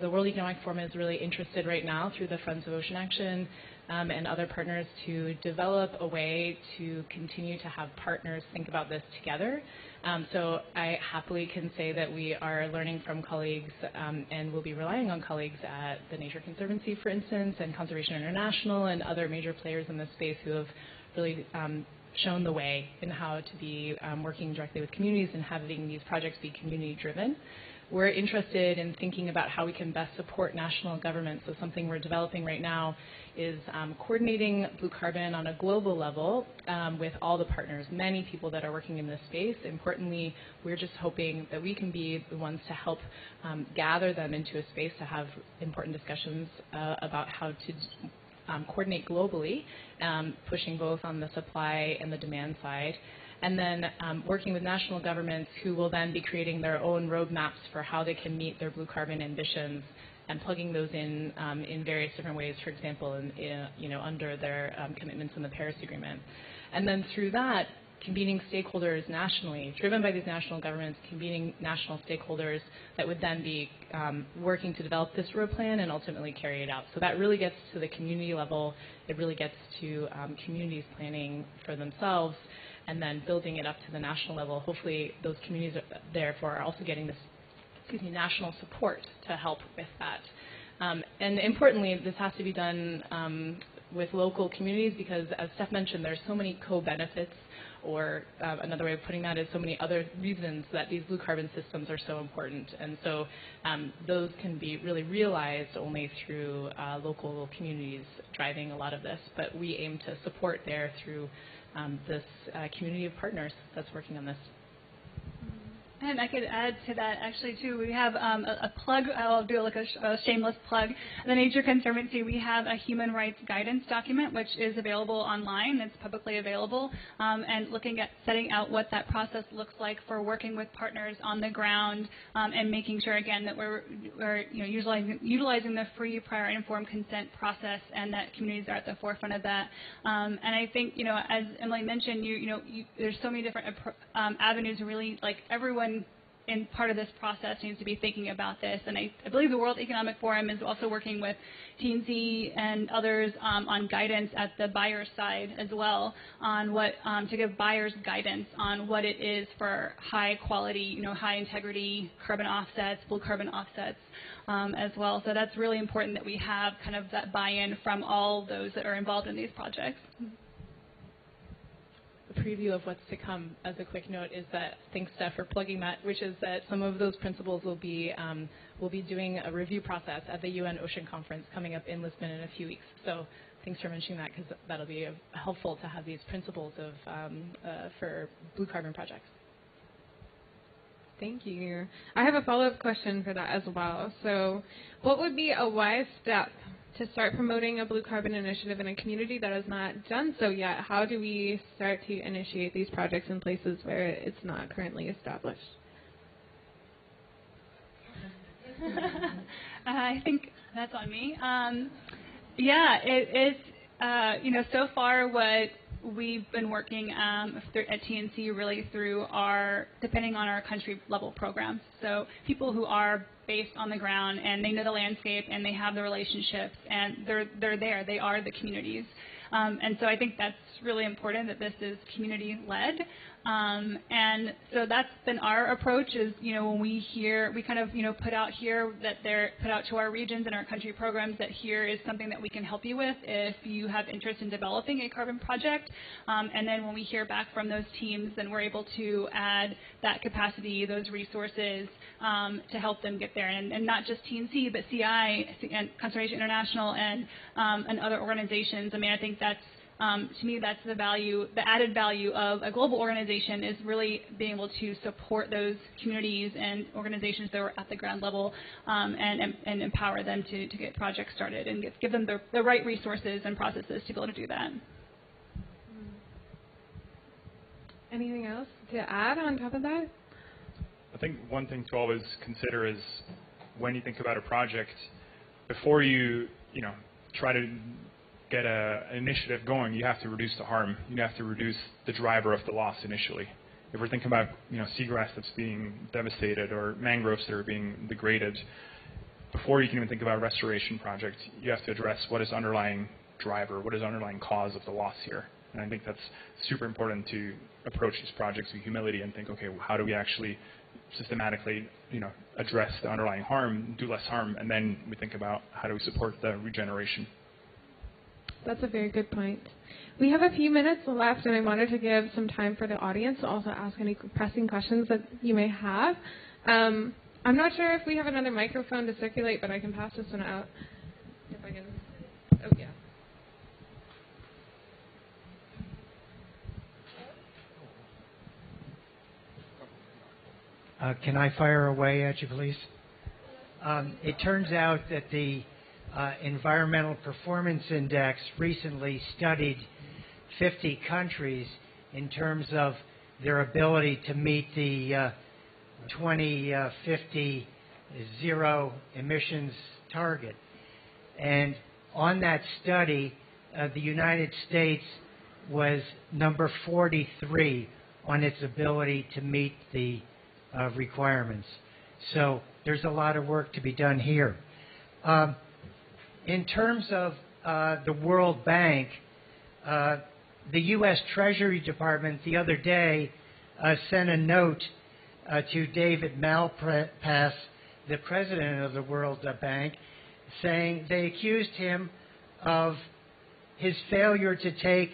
the World Economic Forum is really interested right now through the Friends of Ocean Action and other partners to develop a way to continue to have partners think about this together. So I happily can say that we are learning from colleagues and will be relying on colleagues at the Nature Conservancy, for instance, and Conservation International and other major players in this space who have really shown the way in how to be working directly with communities and having these projects be community-driven. We're interested in thinking about how we can best support national governments. So something we're developing right now is coordinating blue carbon on a global level with all the partners, many people that are working in this space. Importantly, we're just hoping that we can be the ones to help gather them into a space to have important discussions about how to coordinate globally, pushing both on the supply and the demand side, and then working with national governments who will then be creating their own roadmaps for how they can meet their blue carbon ambitions and plugging those in various different ways, for example, under their commitments in the Paris Agreement. And then through that, convening stakeholders nationally, driven by these national governments, convening national stakeholders that would then be working to develop this road plan and ultimately carry it out. So that really gets to the community level. It really gets to communities planning for themselves and then building it up to the national level. Hopefully those communities therefore are also getting this national support to help with that. And importantly, this has to be done with local communities because, as Steph mentioned, there's so many co-benefits, or another way of putting that is so many other reasons that these blue carbon systems are so important. And so those can be really realized only through local communities driving a lot of this. But we aim to support there through this community of partners that's working on this. And I could add to that, actually, too. We have a plug. I'll do like a shameless plug. The Nature Conservancy, we have a human rights guidance document, which is available online. It's publicly available, and looking at setting out what that process looks like for working with partners on the ground and making sure, again, that we're utilizing the free, prior, informed consent process, and that communities are at the forefront of that. And I think, as Emily mentioned, there's so many different avenues. Really, like everyone in part of this process needs to be thinking about this. And I believe the World Economic Forum is also working with TNC and others on guidance at the buyer side as well on what to give buyers guidance on what it is for high quality, high integrity carbon offsets, blue carbon offsets as well. So that's really important that we have kind of that buy-in from all those that are involved in these projects. The preview of what's to come, as a quick note, is that, thanks Steph for plugging that, which is that some of those principles will be doing a review process at the UN Ocean Conference coming up in Lisbon in a few weeks. So thanks for mentioning that, because that'll be helpful to have these principles of for blue carbon projects. Thank you. I have a follow-up question for that as well. So what would be a wise step to start promoting a blue carbon initiative in a community that has not done so yet? How do we start to initiate these projects in places where it's not currently established? I think that's on me. It is, so far what we've been working at TNC really through depending on our country level programs. So people who are based on the ground and they know the landscape and they have the relationships and they're there. They are the communities. And so I think that's really important that this is community led. And so that's been our approach is, when we kind of, put out here that they're put out to our regions and our country programs that here is something that we can help you with if you have interest in developing a carbon project. And then when we hear back from those teams, then we're able to add that capacity, those resources to help them get there. And not just TNC, but CI and Conservation International and other organizations. I mean, I think that's, to me, that's the value, the added value of a global organization is really being able to support those communities and organizations that are at the ground level and empower them to get projects started and give them the right resources and processes to be able to do that. Anything else to add on top of that? I think one thing to always consider is when you think about a project, before you try to get an initiative going, you have to reduce the harm. You have to reduce the driver of the loss initially. If we're thinking about seagrass that's being devastated or mangroves that are being degraded, before you can even think about a restoration project, you have to address what is the underlying driver, what is the underlying cause of the loss here. And I think that's super important to approach these projects with humility and think, okay, well, how do we actually systematically address the underlying harm, do less harm, and then we think about how do we support the regeneration. That's a very good point. We have a few minutes left, and I wanted to give some time for the audience to also ask any pressing questions that you may have. I'm not sure if we have another microphone to circulate, but I can pass this one out. If I can. Oh, yeah. Can I fire away at you, please? It turns out that the Environmental Performance Index recently studied 50 countries in terms of their ability to meet the 2050 zero emissions target. And on that study, the United States was number 43 on its ability to meet the requirements. So there's a lot of work to be done here. In terms of the World Bank, the U.S. Treasury Department the other day sent a note to David Malpass, the president of the World Bank, saying they accused him of his failure to take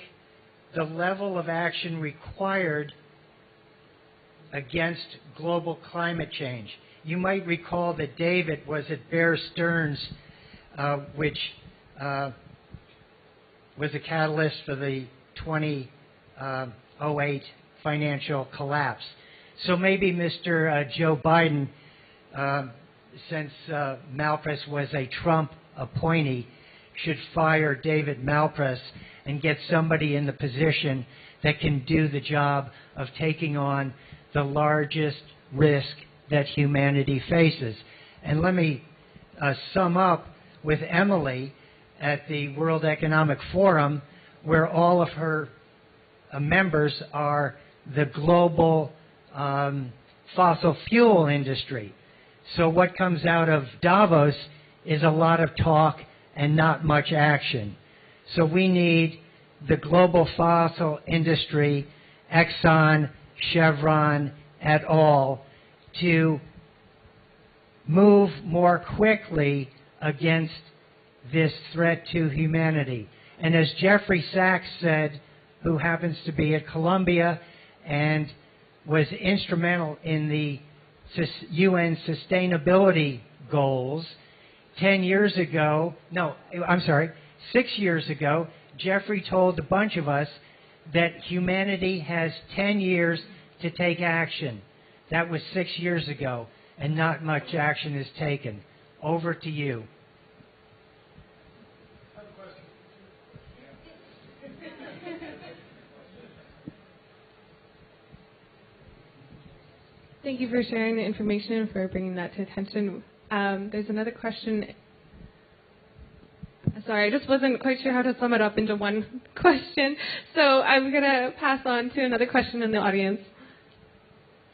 the level of action required against global climate change. You might recall that David was at Bear Stearns, which was a catalyst for the 2008 financial collapse. So maybe Mr. Joe Biden, since Malpass was a Trump appointee, should fire David Malpass and get somebody in the position that can do the job of taking on the largest risk that humanity faces. And let me sum up with Emily at the World Economic Forum, where all of her members are the global fossil fuel industry. So what comes out of Davos is a lot of talk and not much action. So we need the global fossil industry, Exxon, Chevron, et al., to move more quickly against this threat to humanity. And as Jeffrey Sachs said, who happens to be at Colombia and was instrumental in the UN sustainability goals, 6 years ago, Jeffrey told a bunch of us that humanity has 10 years to take action. That was 6 years ago, and not much action is taken. Over to you. Thank you for sharing the information and for bringing that to attention. There's another question. Sorry, I just wasn't quite sure how to sum it up into one question. So I'm going to pass on to another question in the audience.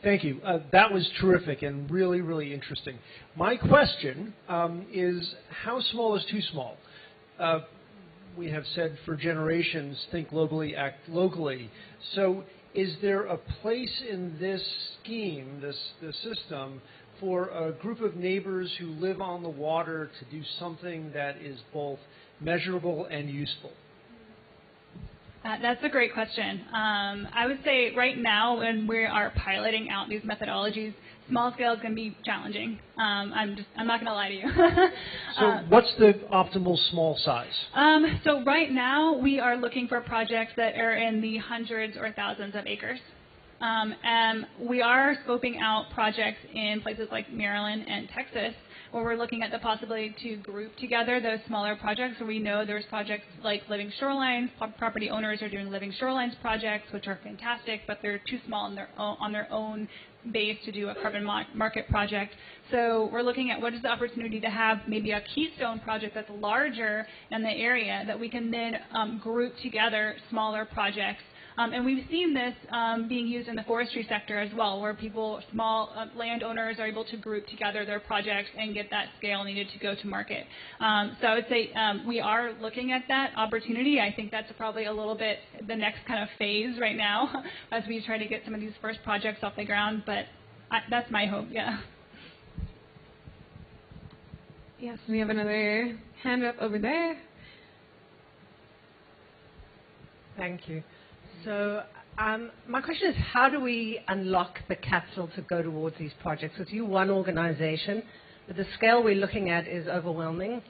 Thank you. That was terrific and really, really interesting. My question is, how small is too small? We have said for generations, think globally, act locally. So is there a place in this scheme, this system, for a group of neighbors who live on the water to do something that is both measurable and useful? That's a great question. I would say right now when we are piloting out these methodologies, small scale is going to be challenging. I'm not going to lie to you. So what's the optimal small size? So right now we are looking for projects that are in the hundreds or thousands of acres. And we are scoping out projects in places like Maryland and Texas where we're looking at the possibility to group together those smaller projects. So we know there's projects like living shorelines. Property owners are doing living shorelines projects, which are fantastic, but they're too small on their own base to do a carbon market project. So we're looking at what is the opportunity to have maybe a keystone project that's larger in the area that we can then group together smaller projects. And we've seen this being used in the forestry sector as well, where small landowners are able to group together their projects and get that scale needed to go to market. So I would say we are looking at that opportunity. I think that's probably a little bit the next kind of phase right now as we try to get some of these first projects off the ground. But that's my hope, yeah. Yes, we have another hand up over there. Thank you. So my question is, how do we unlock the capital to go towards these projects? Because you're one organization, but the scale we're looking at is overwhelming.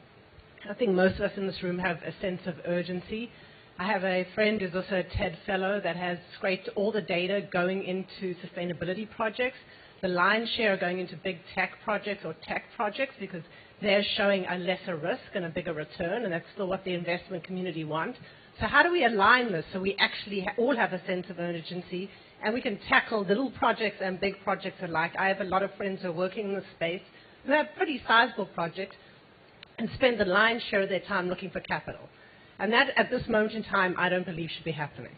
I think most of us in this room have a sense of urgency. I have a friend who's also a TED fellow that has scraped all the data going into sustainability projects. The lion's share are going into big tech projects or tech projects because they're showing a lesser risk and a bigger return, and that's still what the investment community wants. So how do we align this so we actually all have a sense of urgency and we can tackle little projects and big projects alike? I have a lot of friends who are working in this space who have pretty sizable projects and spend the lion's share of their time looking for capital. And that, at this moment in time, I don't believe should be happening.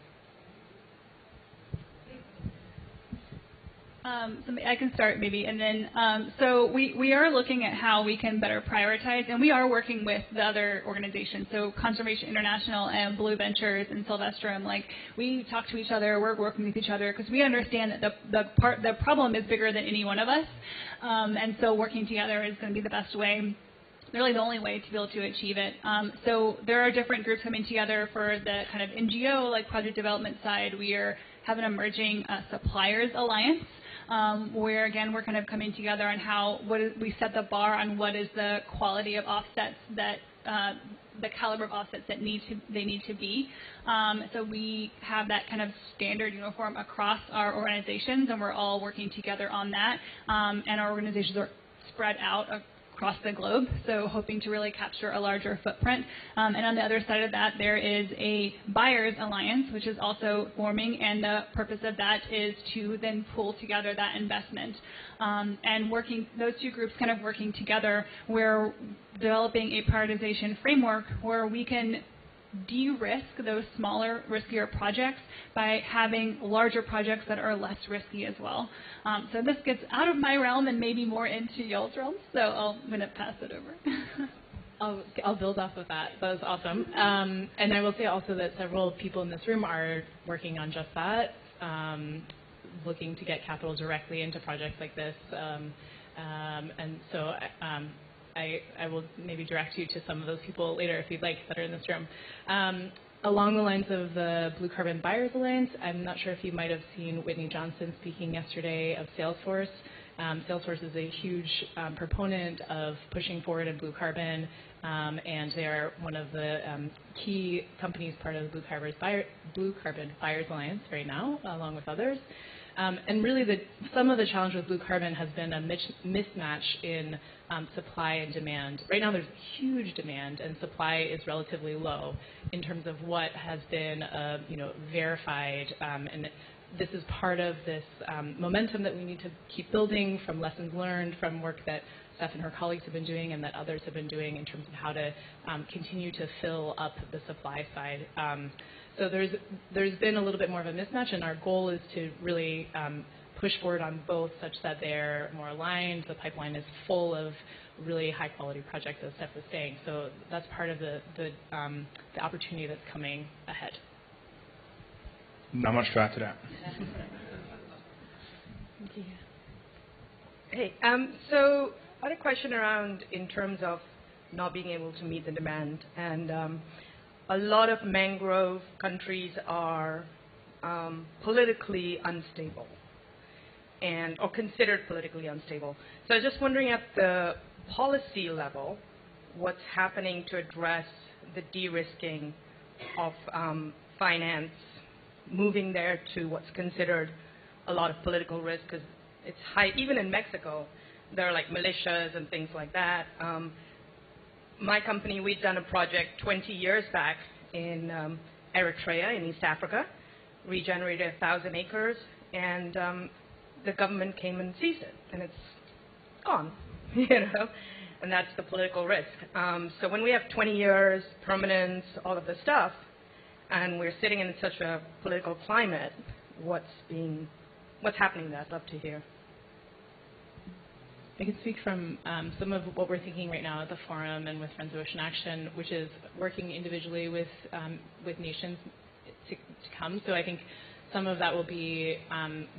I can start maybe, and then so we are looking at how we can better prioritize, and we are working with the other organizations, so Conservation International and Blue Ventures and Sylvestrum. Like, we talk to each other, we're working with each other because we understand that the problem is bigger than any one of us, and so working together is going to be the best way. Really the only way to be able to achieve it. So there are different groups coming together for the kind of NGO, like project development side. We have an emerging suppliers alliance, where again we're kind of coming together on how we set the bar on what is the quality of offsets that the caliber of offsets that they need to be. So we have that kind of standard uniform across our organizations, and we're all working together on that. And our organizations are spread out across the globe, so hoping to really capture a larger footprint. And on the other side of that, there is a buyers alliance, which is also forming, and the purpose of that is to then pull together that investment. And those two groups kind of working together, we're developing a prioritization framework where we can de-risk those smaller, riskier projects by having larger projects that are less risky as well. So this gets out of my realm and maybe more into y'all's realm, so I'm going to pass it over. I'll build off of that. That was awesome. And I will say also that several people in this room are working on just that, looking to get capital directly into projects like this. And so I will maybe direct you to some of those people later if you'd like that are in this room. Along the lines of the Blue Carbon Buyers Alliance, I'm not sure if you might have seen Whitney Johnson speaking yesterday of Salesforce. Salesforce is a huge proponent of pushing forward in blue carbon, and they are one of the key companies part of the Blue Carbon Buyers Alliance right now, along with others. And really, some of the challenge with blue carbon has been a mismatch in supply and demand. Right now, there's huge demand, and supply is relatively low in terms of what has been, verified. And this is part of this momentum that we need to keep building from lessons learned from work that Steph and her colleagues have been doing and that others have been doing in terms of how to continue to fill up the supply side. So there's been a little bit more of a mismatch, and our goal is to really push forward on both such that they're more aligned. The pipeline is full of really high-quality projects, as Steph was saying. So that's part of the opportunity that's coming ahead. Not much to add to that. Hey, so I had a question around in terms of not being able to meet the demand, and a lot of mangrove countries are politically unstable or considered politically unstable. So I was just wondering at the policy level, what's happening to address the de-risking of finance, moving there to what's considered a lot of political risk, because it's high. Even in Mexico, there are like militias and things like that. My company, we'd done a project 20 years back in Eritrea in East Africa, regenerated 1,000 acres, and the government came and seized it, and it's gone, and that's the political risk. So when we have 20 years, permanence, all of this stuff, and we're sitting in such a political climate, what's happening there? I'd love to hear. I can speak from some of what we're thinking right now at the forum and with Friends of Ocean Action, which is working individually with nations to come. So I think some of that will be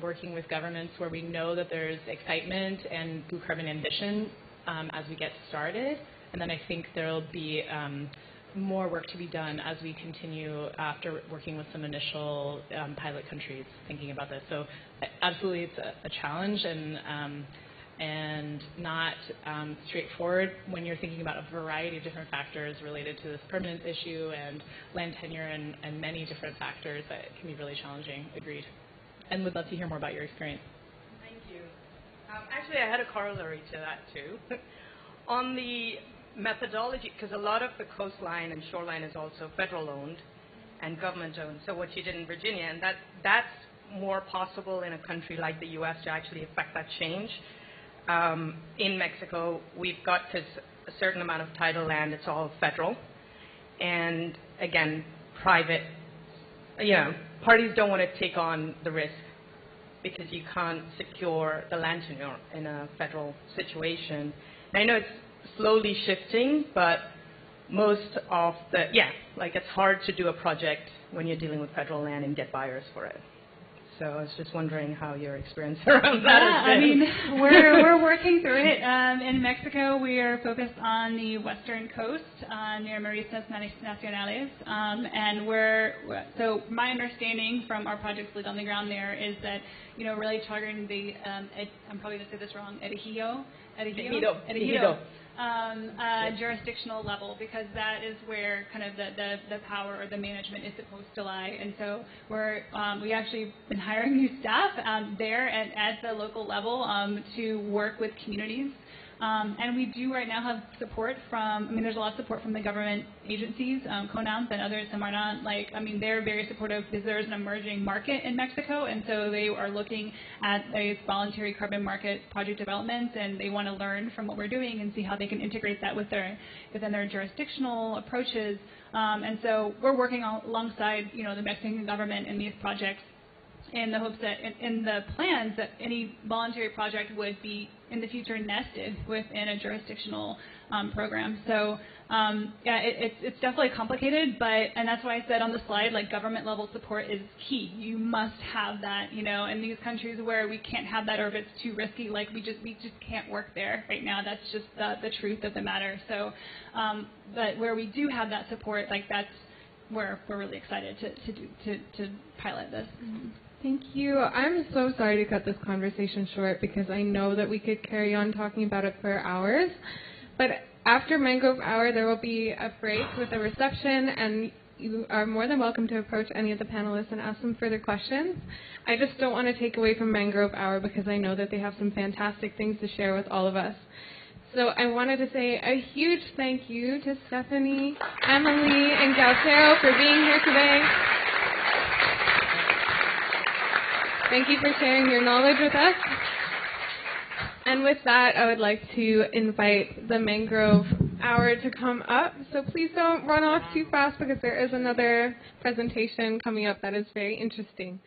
working with governments where we know that there's excitement and blue carbon ambition as we get started. And then I think there'll be more work to be done as we continue after working with some initial pilot countries thinking about this. So absolutely it's a challenge and not straightforward when you're thinking about a variety of different factors related to this permanence issue and land tenure and many different factors that can be really challenging. Agreed. And would love to hear more about your experience. Thank you. Actually, I had a corollary to that too. On the methodology, because a lot of the coastline and shoreline is also federal owned and government owned. So what you did in Virginia, and that's more possible in a country like the U.S. to actually affect that change. In Mexico, we've got, because a certain amount of tidal land, it's all federal. And again, private, parties don't want to take on the risk because you can't secure the land tenure in a federal situation. And I know it's slowly shifting, but most of it's hard to do a project when you're dealing with federal land and get buyers for it. So I was just wondering how your experience around that has been. I mean, we're working through it. In Mexico, we are focused on the western coast near Maristas Nacionales, and so my understanding from our projects lead on the ground there is that really targeting the I'm probably going to say this wrong, Ejido jurisdictional level, because that is where kind of the power or the management is supposed to lie. And so we actually been hiring new staff there at the local level to work with communities. And we do right now have support there's a lot of support from the government agencies, CONAMP and others, Semarnat. They're very supportive because there's an emerging market in Mexico, and so they are looking at these voluntary carbon market project developments, and they want to learn from what we're doing and see how they can integrate that within their jurisdictional approaches. And so we're working alongside, the Mexican government in these projects, in the hopes that in the plans that any voluntary project would be in the future nested within a jurisdictional program. So it's definitely complicated, and that's why I said on the slide, government level support is key. You must have that, in these countries where we can't have that or if it's too risky, we just can't work there right now. That's just the truth of the matter. So, but where we do have that support, that's where we're really excited to pilot this. Mm-hmm. Thank you. I'm so sorry to cut this conversation short because I know that we could carry on talking about it for hours. But after Mangrove Hour, there will be a break with a reception, and you are more than welcome to approach any of the panelists and ask them further questions. I just don't want to take away from Mangrove Hour because I know that they have some fantastic things to share with all of us. So I wanted to say a huge thank you to Stephanie, Emily, and Galcia for being here today. Thank you for sharing your knowledge with us. And with that, I would like to invite the Mangrove Hour to come up. So please don't run off too fast because there is another presentation coming up that is very interesting.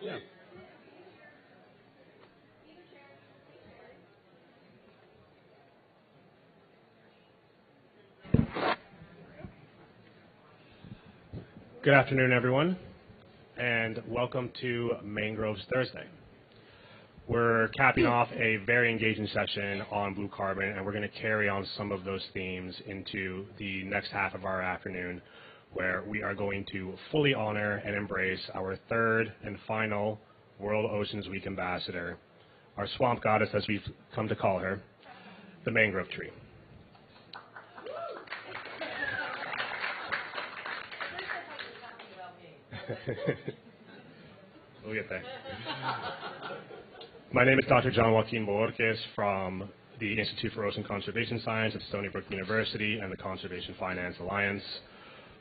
Yeah. Good afternoon, everyone, and welcome to Mangroves Thursday. We're capping off a very engaging session on blue carbon, and we're going to carry on some of those themes into the next half of our afternoon, where we are going to fully honor and embrace our third and final World Oceans Week ambassador, our swamp goddess, as we've come to call her, the mangrove tree. We'll get there. My name is Dr. John Joaquin Borges from the Institute for Ocean Conservation Science at Stony Brook University and the Conservation Finance Alliance.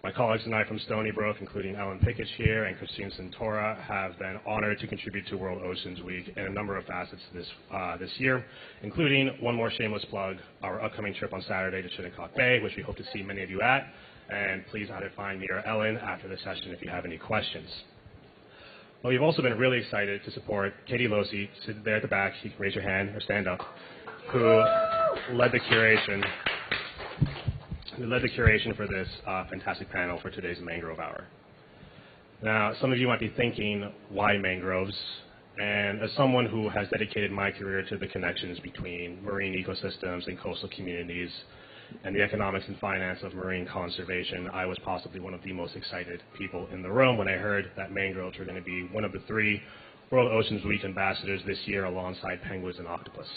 My colleagues and I from Stony Brook, including Ellen Pickett here and Christine Santora, have been honored to contribute to World Oceans Week in a number of facets this year, including one more shameless plug, our upcoming trip on Saturday to Shinnecock Bay, which we hope to see many of you at. And please either find me or Ellen after the session if you have any questions. Well, we've also been really excited to support Katie Losey, sit there at the back, you can raise your hand or stand up, who led the curation for this fantastic panel for today's Mangrove Hour. Now, some of you might be thinking, why mangroves? And as someone who has dedicated my career to the connections between marine ecosystems and coastal communities, and the economics and finance of marine conservation, I was possibly one of the most excited people in the room when I heard that mangroves were going to be one of the 3 World Oceans Week ambassadors this year alongside penguins and octopus.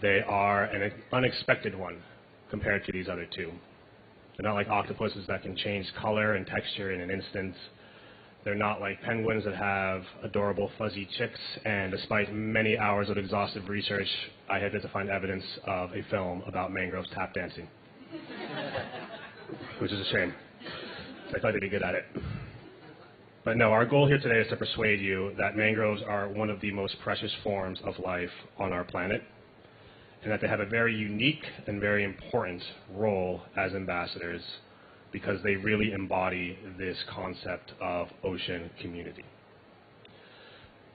They are an unexpected one compared to these other 2. They're not like octopuses that can change color and texture in an instant. They're not like penguins that have adorable fuzzy chicks, and despite many hours of exhaustive research, I had yet to find evidence of a film about mangroves tap dancing, which is a shame. I thought they'd be good at it. But no, our goal here today is to persuade you that mangroves are one of the most precious forms of life on our planet, and that they have a very unique and very important role as ambassadors, because they really embody this concept of ocean community.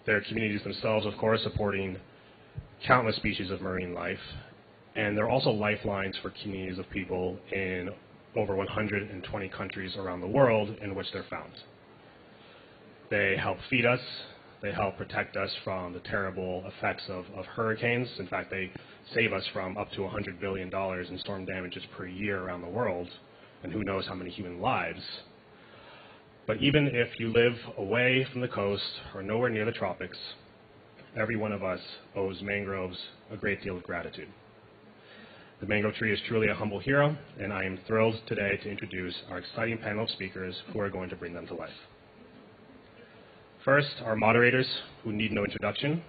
They're communities themselves, of course, supporting countless species of marine life, and they're also lifelines for communities of people in over 120 countries around the world in which they're found. They help feed us, they help protect us from the terrible effects of hurricanes. In fact, they save us from up to $100 billion in storm damages per year around the world, and who knows how many human lives. But even if you live away from the coast or nowhere near the tropics, every one of us owes mangroves a great deal of gratitude. The mangrove tree is truly a humble hero, and I am thrilled today to introduce our exciting panel of speakers who are going to bring them to life. First, our moderators, who need no introduction,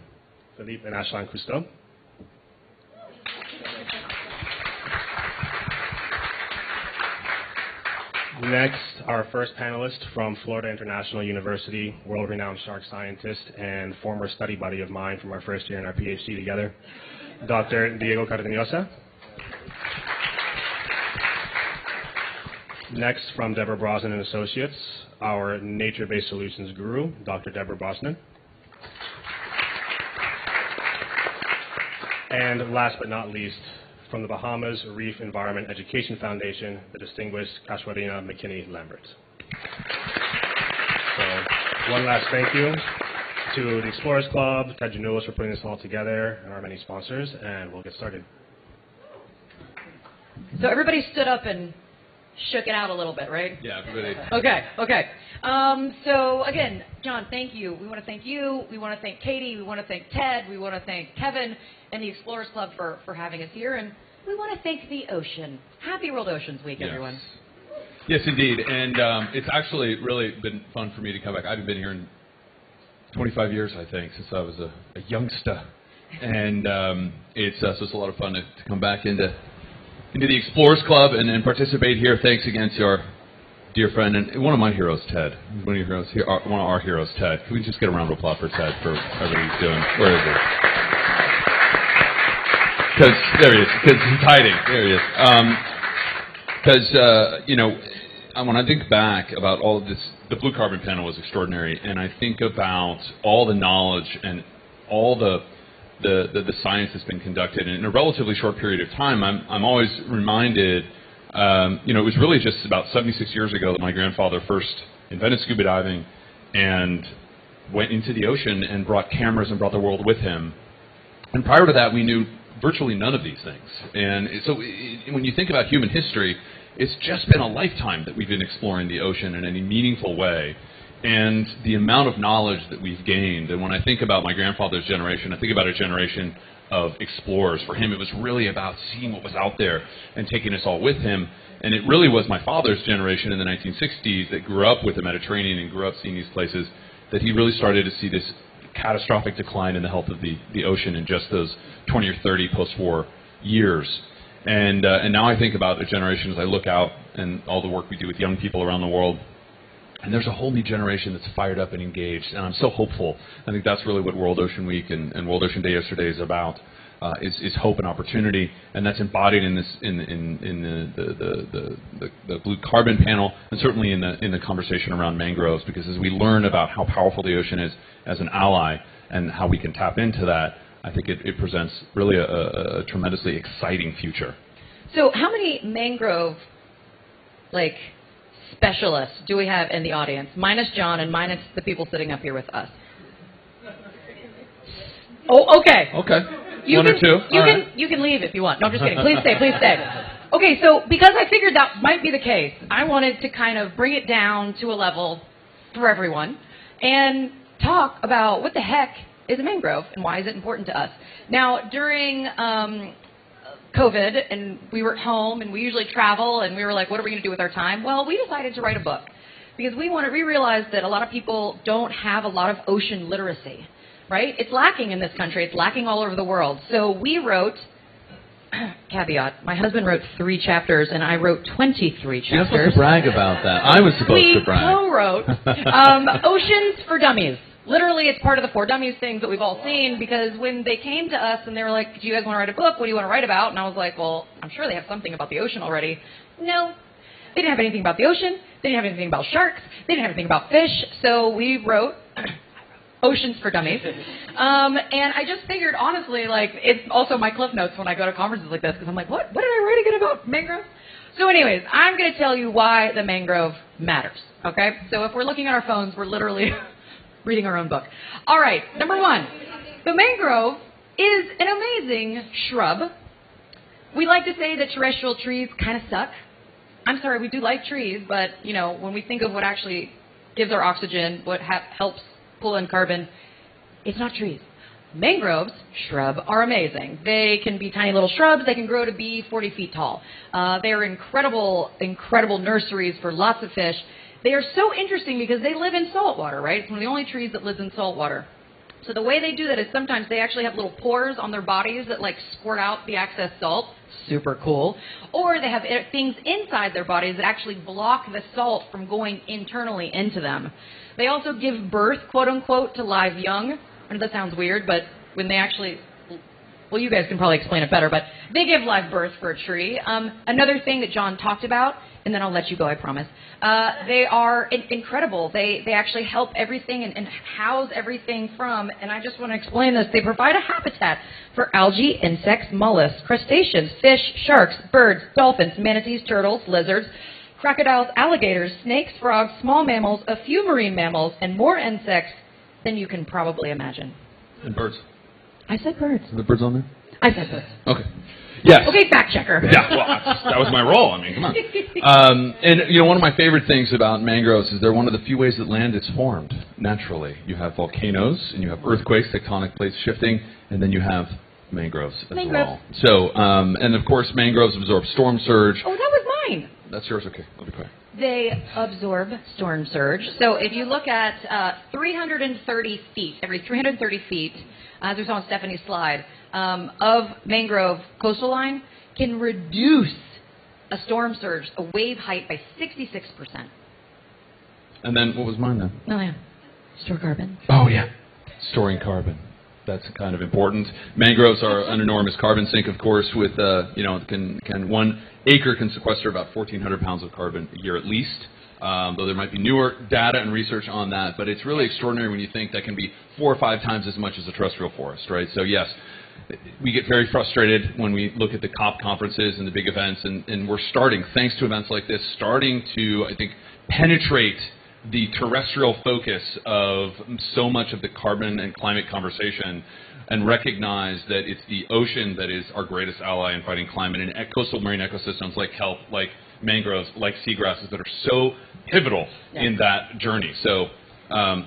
Philippe and Ashlan Cousteau. Next, our first panelist from Florida International University, world-renowned shark scientist and former study buddy of mine from our first year in our PhD together, Dr. Diego Cardeñosa. Next, from Deborah Brosnan and Associates, our nature-based solutions guru, Dr. Deborah Brosnan. And last but not least, from the Bahamas Reef Environment Education Foundation, the distinguished Casarina Mckinney Lambert. So, one last thank you to the Explorers Club, Ted Janulis for putting this all together, and our many sponsors, and we'll get started. So everybody stood up and shook it out a little bit, right? Yeah, everybody. Okay. So again, John, thank you. We want to thank you. We want to thank Katie. We want to thank Ted. We want to thank Kevin and the Explorers Club for having us here. And we want to thank the ocean. Happy World Oceans Week, yes. Everyone. Yes, indeed. And it's actually really been fun for me to come back. I've been here in 25 years, I think, since I was a youngster. And it's a lot of fun to come back into the Explorers Club and participate here. Thanks again to our dear friend and one of my heroes, Ted. One of your heroes here, one of our heroes, Ted. Can we just get a round of applause for Ted for everything he's doing? Where is he? Because there he is. Because he's hiding. There he is. Because when I think back about all of this, the blue carbon panel was extraordinary, and I think about all the knowledge and all the science that's been conducted in a relatively short period of time. I'm always reminded, it was really just about 76 years ago that my grandfather first invented scuba diving and went into the ocean and brought cameras and brought the world with him. And prior to that, we knew virtually none of these things. And so when you think about human history, it's just been a lifetime that we've been exploring the ocean in any meaningful way. And the amount of knowledge that we've gained, and when I think about my grandfather's generation, I think about a generation of explorers. For him, it was really about seeing what was out there and taking us all with him. And it really was my father's generation in the 1960s that grew up with the Mediterranean and grew up seeing these places that he really started to see this catastrophic decline in the health of the ocean in just those 20 or 30 post-war years. And now I think about the generation as I look out and all the work we do with young people around the world. And there's a whole new generation that's fired up and engaged, and I'm so hopeful. I think that's really what World Ocean Week and World Ocean Day yesterday is about, is hope and opportunity, and that's embodied in this in the blue carbon panel, and certainly in the conversation around mangroves. Because as we learn about how powerful the ocean is as an ally and how we can tap into that, I think it presents really a tremendously exciting future. So, how many mangrove specialists do we have in the audience, minus John and minus the people sitting up here with us? Oh, okay. Okay. One or two. You can leave if you want. No, I'm just kidding. Please stay. Please stay. Okay, so because I figured that might be the case, I wanted to kind of bring it down to a level for everyone and talk about what the heck is a mangrove and why is it important to us. Now, during COVID, and we were at home, and we usually travel, and we were like, what are we going to do with our time? Well, we decided to write a book because we realized that a lot of people don't have a lot of ocean literacy, right? It's lacking in this country. It's lacking all over the world. So we wrote, caveat, my husband wrote 3 chapters, and I wrote 23 chapters. You're not supposed to brag about that. I was supposed to brag. We co-wrote Oceans for Dummies. Literally, it's part of the 4 Dummies things that we've all seen, because when they came to us and they were like, do you guys want to write a book? What do you want to write about? And I was like, well, I'm sure they have something about the ocean already. No. They didn't have anything about the ocean. They didn't have anything about sharks. They didn't have anything about fish. So we wrote Oceans for Dummies. And I just figured, honestly, it's also my cliff notes when I go to conferences like this, because I'm like, what did I write again about mangroves? So anyways, I'm going to tell you why the mangrove matters, okay? So if we're looking at our phones, we're literally reading our own book. All right, number 1, the mangrove is an amazing shrub. We like to say that terrestrial trees kind of suck. I'm sorry, we do like trees, but, when we think of what actually gives our oxygen, what helps pull in carbon, it's not trees. Mangroves, shrub, are amazing. They can be tiny little shrubs. They can grow to be 40 feet tall. They are incredible, incredible nurseries for lots of fish. They are so interesting because they live in salt water, right? It's one of the only trees that lives in salt water. So the way they do that is sometimes they actually have little pores on their bodies that squirt out the excess salt. Super cool. Or they have things inside their bodies that actually block the salt from going internally into them. They also give birth, quote unquote, to live young. I know that sounds weird, but when they actually, well, you guys can probably explain it better, but they give live birth for a tree. Another thing that John talked about, and then I'll let you go, I promise. They are incredible. They actually help everything and house everything from, and I just want to explain this, they provide a habitat for algae, insects, mollusks, crustaceans, fish, sharks, birds, dolphins, manatees, turtles, lizards, crocodiles, alligators, snakes, frogs, small mammals, a few marine mammals, and more insects than you can probably imagine. And birds. I said birds. Are the birds on there? I said birds. Okay. Yes. Okay, fact checker. Yeah, well, that was my role. I mean, come on. And, one of my favorite things about mangroves is they're one of the few ways that land is formed naturally. You have volcanoes, and you have earthquakes, tectonic plates shifting, and then you have mangroves as well. So, and of course, mangroves absorb storm surge. Oh, that was mine. That's yours? Okay, I'll be quiet. They absorb storm surge. So if you look at 330 feet, every 330 feet, as we saw on Stephanie's slide, of mangrove coastal line can reduce a storm surge, a wave height by 66%. And then, what was mine then? Oh, yeah. Store carbon. Oh, yeah. Storing carbon. That's kind of important. Mangroves are an enormous carbon sink, of course, with, 1 acre can sequester about 1,400 pounds of carbon a year at least. Though there might be newer data and research on that, but it's really extraordinary when you think that can be 4 or 5 times as much as a terrestrial forest, right? So yes, we get very frustrated when we look at the COP conferences and the big events, and we're starting, thanks to events like this, starting to, I think, penetrate the terrestrial focus of so much of the carbon and climate conversation and recognize that it's the ocean that is our greatest ally in fighting climate, and coastal marine ecosystems like kelp, like mangroves, like seagrasses that are so pivotal in that journey. So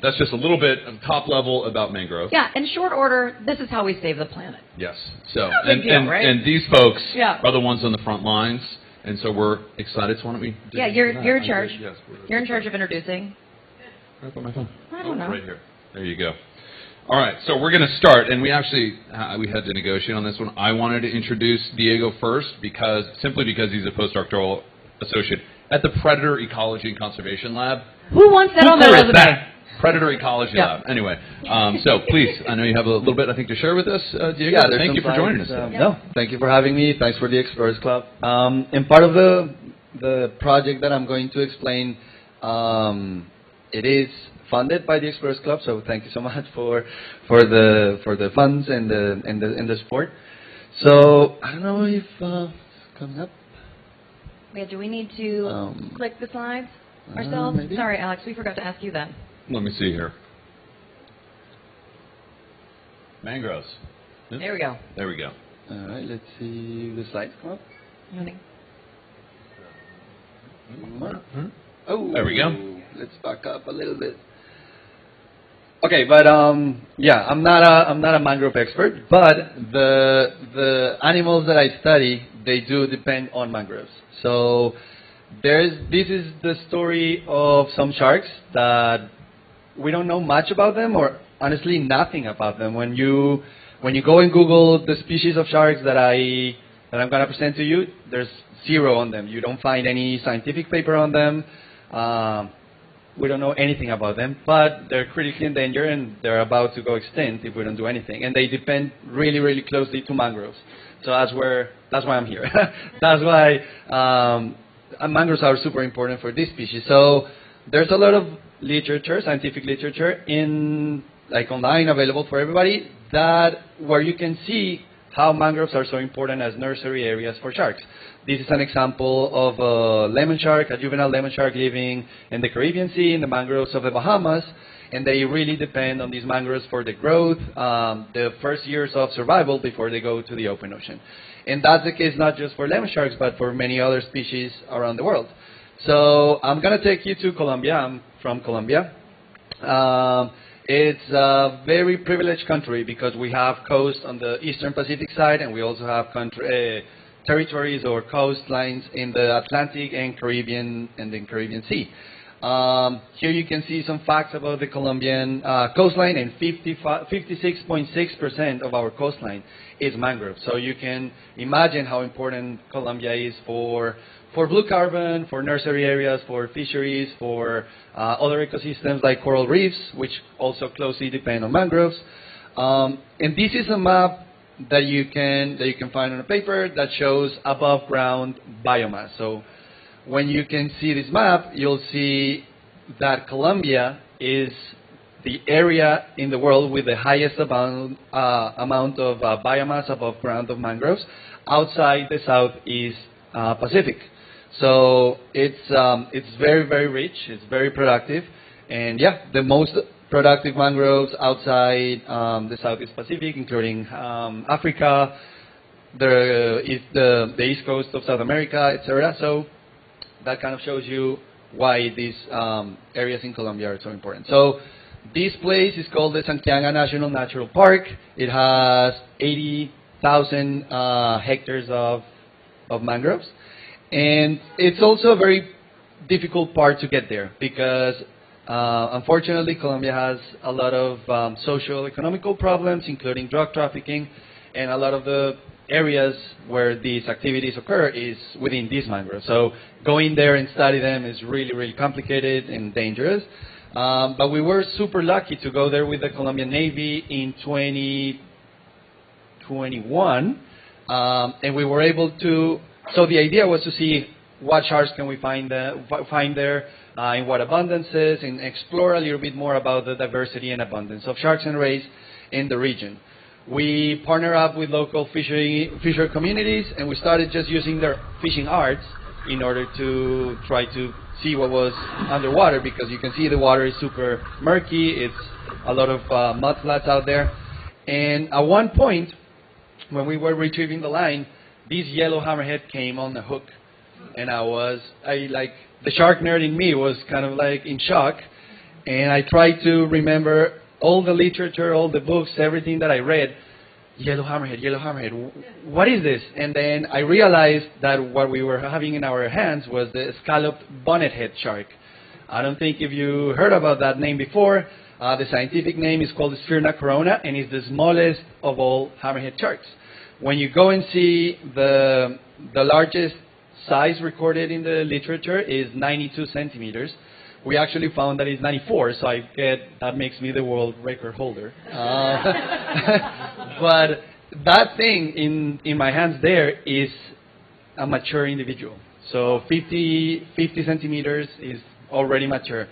that's just a little bit of top level about mangroves. Yeah, in short order, this is how we save the planet. Yes. So right? and these folks Yeah. are the ones on the front lines, and so we're excited. So why don't we? Yeah, you're in charge. Yes, You're in charge of introducing. Where's my phone? I don't know. Right here. There you go. All right, so we're going to start, and we actually we had to negotiate on this one. I wanted to introduce Diego first simply because he's a postdoctoral associate at the Predator Ecology and Conservation Lab. Who wants that on their resume? That? Predator Ecology Lab. Anyway, so please, I know you have a little bit, I think, to share with us, Diego. Yeah, thank you for joining us. No, thank you for having me. Thanks for the Explorers Club. And part of the project that I'm going to explain, it is funded by the Explorers Club. So thank you so much for the funds and the support. So I don't know if it's coming up. Yeah, do we need to click the slides ourselves? Maybe. Sorry, Alex, we forgot to ask you that. Let me see here. Mangroves. Yep. There we go. There we go. All right, let's see the slides come up. Oh, there we go. Let's back up a little bit. Okay, but yeah, I'm not a mangrove expert, but the animals that I study, they do depend on mangroves. So this is the story of some sharks that we don't know much about them, or honestly nothing about them. When you go and Google the species of sharks that I'm gonna present to you, there's 0 on them. You don't find any scientific paper on them. We don't know anything about them, but they're critically endangered and they're about to go extinct if we don't do anything. And they depend really, really closely to mangroves. So that's why I'm here. That's why mangroves are super important for this species. So there's a lot of literature, scientific literature, online available for everybody, where you can see how mangroves are so important as nursery areas for sharks. This is an example of a lemon shark, a juvenile lemon shark living in the Caribbean Sea, in the mangroves of the Bahamas, and they really depend on these mangroves for the growth, the first years of survival before they go to the open ocean. And that's the case not just for lemon sharks, but for many other species around the world. So I'm going to take you to Colombia. I'm from Colombia. It's a very privileged country because we have coast on the Eastern Pacific side, and we also have territories or coastlines in the Atlantic and Caribbean Sea. Here you can see some facts about the Colombian coastline, and 56.6% of our coastline is mangrove. So you can imagine how important Colombia is for blue carbon, for nursery areas, for fisheries, for other ecosystems like coral reefs, which also closely depend on mangroves. And this is a map that you can find on a paper that shows above ground biomass. So when you can see this map, you'll see that Colombia is the area in the world with the highest amount of biomass above ground of mangroves outside the Southeast Pacific. So it's very, very rich. It's very productive, and yeah, the most productive mangroves outside the Southeast Pacific, including Africa, the east coast of South America, etc. So that kind of shows you why these areas in Colombia are so important. So this place is called the Santiago National Natural Park. It has 80,000 hectares of mangroves. And it's also a very difficult part to get there because, unfortunately, Colombia has a lot of social, economical problems, including drug trafficking, and a lot of the areas where these activities occur is within these mangroves. So going there and study them is really, really complicated and dangerous. But we were super lucky to go there with the Colombian Navy in 2021, and we were able to. So the idea was to see what sharks can we find there, in what abundances, and explore a little bit more about the diversity and abundance of sharks and rays in the region. We partner up with local fishery communities, and we started just using their fishing arts in order to try to see what was underwater, because you can see the water is super murky. It's a lot of mud flats out there. And at one point, when we were retrieving the line, this yellow hammerhead came on the hook. And the shark nerd in me was kind of like in shock. And I tried to remember all the literature, all the books, everything that I read. Yellow hammerhead, what is this? And then I realized that what we were having in our hands was the scalloped bonnet head shark. I don't think if you heard about that name before. The scientific name is called Sphyrna corona, and is the smallest of all hammerhead sharks. When you go and see the largest size recorded in the literature is 92 centimeters. We actually found that it's 94, so that makes me the world record holder. But that thing in my hands there is a mature individual. So 50 centimeters is already mature.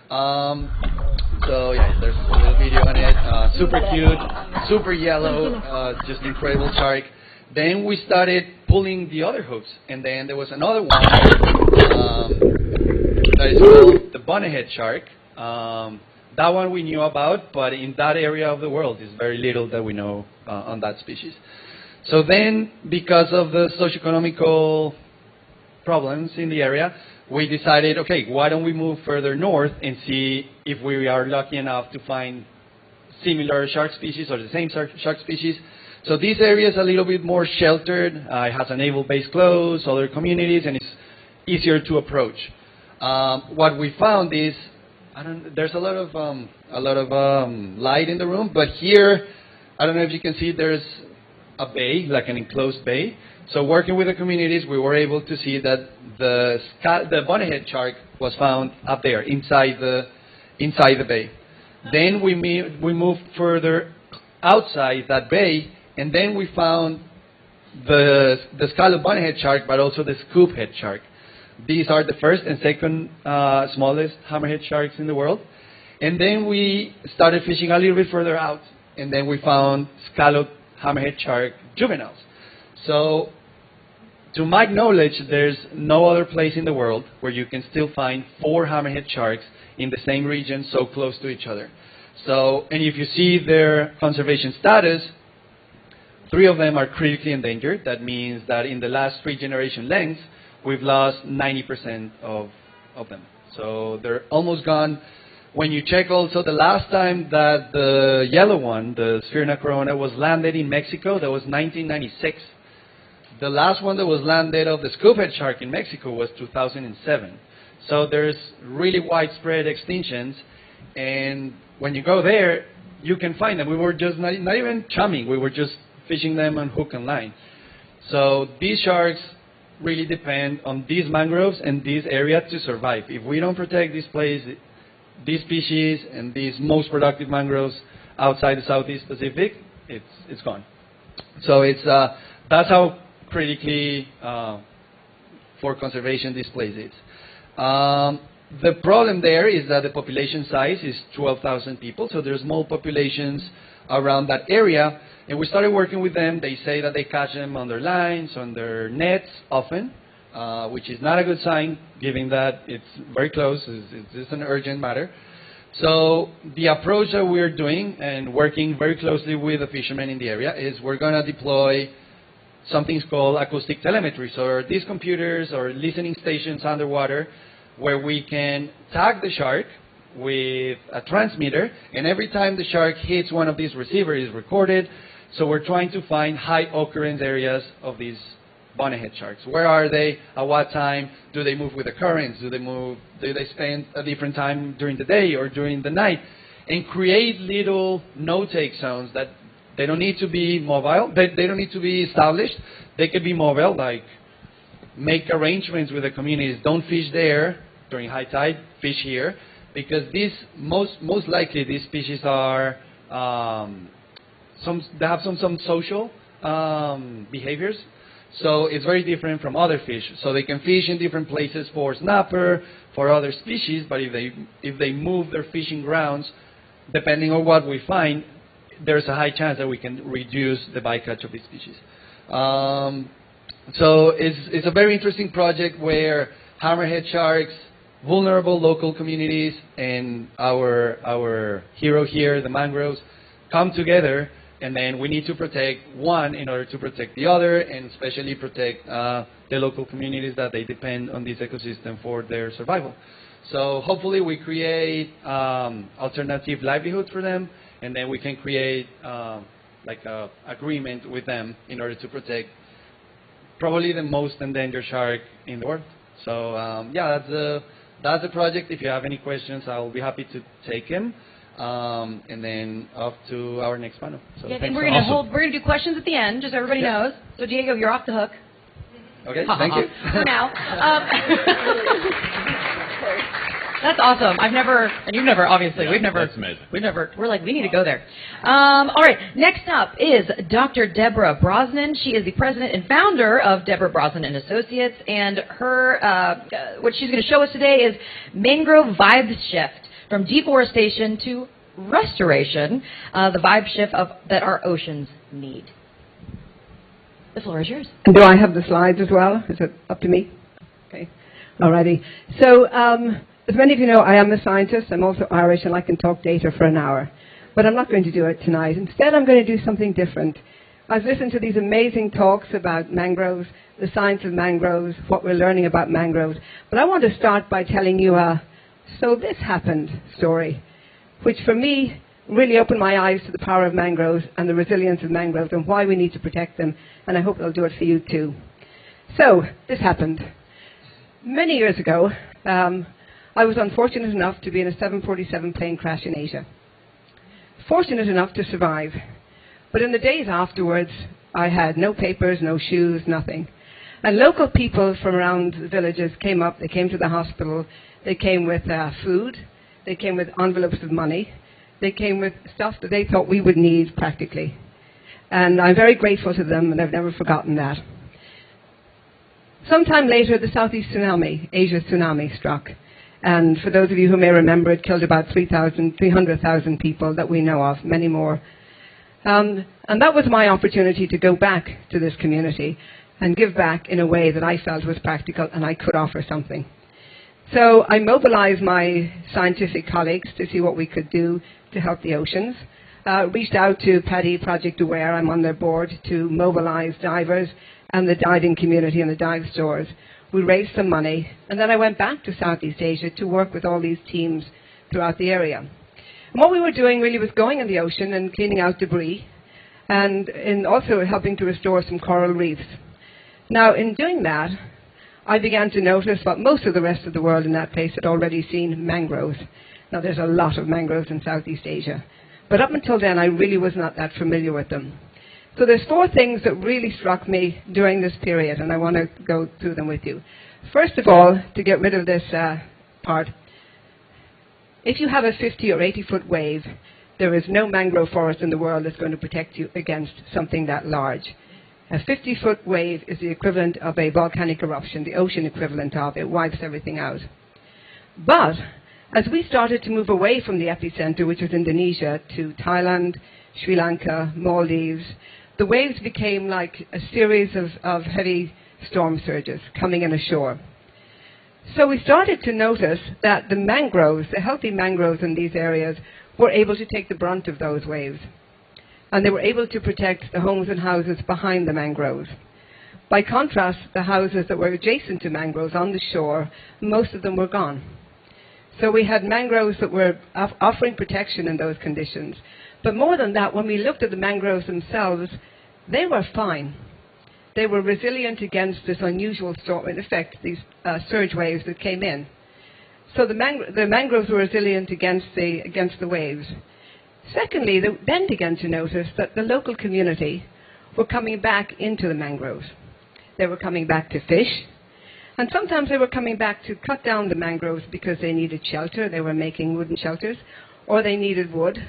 So yeah, there's a little video on it. Super cute, super yellow, just incredible shark. Then we started pulling the other hooks, and then there was another one that is called the bonnethead shark. That one we knew about, but in that area of the world, is very little that we know on that species. So then, because of the socioeconomical problems in the area, we decided, okay, why don't we move further north and see if we are lucky enough to find similar shark species or the same shark species. So this area is a little bit more sheltered. It has a naval base close, other communities, and it's easier to approach. What we found is, there's a lot of light in the room, but here, I don't know if you can see, there's a bay, like an enclosed bay. So working with the communities, we were able to see that the bonnethead shark was found up there, inside the bay. Then we moved further outside that bay, and then we found the scalloped bonnethead shark, but also the scoophead shark. These are the first and second smallest hammerhead sharks in the world. And then we started fishing a little bit further out, and then we found scalloped hammerhead shark juveniles. So, to my knowledge, there's no other place in the world where you can still find 4 hammerhead sharks in the same region so close to each other. So, and if you see their conservation status, 3 of them are critically endangered. That means that in the last 3 generation lengths, we've lost 90% of them. So they're almost gone. When you check also the last time that the yellow one, the Sphyrna corona, was landed in Mexico, that was 1996. The last one that was landed of the scoophead shark in Mexico was 2007. So there's really widespread extinctions, and when you go there, you can find them. We were just not even chumming, we were just fishing them on hook and line. So these sharks really depend on these mangroves and this area to survive. If we don't protect this place, these species and these most productive mangroves outside the Southeast Pacific, it's gone. So that's how critically for conservation this place is. The problem there is that the population size is 12,000 people, so there's small populations around that area. And we started working with them. They say that they catch them on their lines, on their nets often, which is not a good sign, given that it's very close. It's an urgent matter. So the approach that we're doing and working very closely with the fishermen in the area is we're going to deploy something called acoustic telemetry. So these computers or listening stations underwater where we can tag the shark with a transmitter, and every time the shark hits one of these receivers, it's recorded. So we're trying to find high occurrence areas of these bonnethead sharks. Where are they? At what time? Do they move with the currents? Do they spend a different time during the day or during the night? And create little no-take zones that they don't need to be mobile. They don't need to be established. They could be mobile, like make arrangements with the communities. Don't fish there during high tide, fish here. because most likely these species are they have some social behaviors. So it's very different from other fish. So they can fish in different places for snapper, for other species, but if they move their fishing grounds, depending on what we find, there's a high chance that we can reduce the bycatch of these species. So it's a very interesting project where hammerhead sharks, vulnerable local communities, and our hero here, the mangroves, come together. And then we need to protect one in order to protect the other, and especially protect the local communities that they depend on this ecosystem for their survival. So hopefully we create alternative livelihoods for them, and then we can create like a agreement with them in order to protect probably the most endangered shark in the world. So yeah, that's the project. If you have any questions, I'll be happy to take them. And then off to our next panel. So yeah, and we're gonna do questions at the end, just so everybody knows. So Diego, you're off the hook. Okay, thank you. For now. That's awesome. And you've never, obviously. That's amazing. We're like, we need to go there. All right, next up is Dr. Deborah Brosnan. She is the president and founder of Deborah Brosnan and Associates, and her, what she's going to show us today is Mangrove Vibe Shift. From deforestation to restoration, the vibe shift that our oceans need. The floor is yours. And do I have the slides as well? Is it up to me? Okay. Alrighty. So, as many of you know, I am a scientist. I'm also Irish, and I can talk data for an hour. But I'm not going to do it tonight. Instead, I'm going to do something different. I've listened to these amazing talks about mangroves, the science of mangroves, what we're learning about mangroves. But I want to start by telling you so this happened story, which for me really opened my eyes to the power of mangroves and the resilience of mangroves and why we need to protect them, and I hope they'll do it for you too. So this happened. Many years ago, I was unfortunate enough to be in a 747 plane crash in Asia. Fortunate enough to survive, but in the days afterwards, I had no papers, no shoes, nothing. And local people from around the villages came up, they came to the hospital. They came with food. They came with envelopes of money. They came with stuff that they thought we would need practically. And I'm very grateful to them, and I've never forgotten that. Sometime later, the Southeast tsunami, Asia tsunami, struck. And for those of you who may remember, it killed about 300,000 people that we know of, many more. And that was my opportunity to go back to this community and give back in a way that I felt was practical and I could offer something. So I mobilized my scientific colleagues to see what we could do to help the oceans. Reached out to PADI Project Aware, I'm on their board, to mobilize divers and the diving community and the dive stores. We raised some money, and then I went back to Southeast Asia to work with all these teams throughout the area. And what we were doing really was going in the ocean and cleaning out debris, and also helping to restore some coral reefs. Now, in doing that, I began to notice what most of the rest of the world in that place had already seen, mangroves. Now, there's a lot of mangroves in Southeast Asia. But up until then, I really was not that familiar with them. So there's 4 things that really struck me during this period, and I want to go through them with you. First of all, to get rid of this part, if you have a 50 or 80-foot wave, there is no mangrove forest in the world that's going to protect you against something that large. A 50-foot wave is the equivalent of a volcanic eruption, the ocean equivalent of. It wipes everything out. But as we started to move away from the epicenter, which was Indonesia, to Thailand, Sri Lanka, Maldives, the waves became like a series of heavy storm surges coming in ashore. So we started to notice that the mangroves, the healthy mangroves in these areas, were able to take the brunt of those waves. And they were able to protect the homes and houses behind the mangroves. By contrast, the houses that were adjacent to mangroves on the shore, most of them were gone. So we had mangroves that were offering protection in those conditions. But more than that, when we looked at the mangroves themselves, they were fine. They were resilient against this unusual storm, in effect, these surge waves that came in. So the mangroves were resilient against the waves. Secondly, they then began to notice that the local community were coming back into the mangroves. They were coming back to fish, And sometimes they were coming back to cut down the mangroves because they needed shelter. They were making wooden shelters, or they needed wood.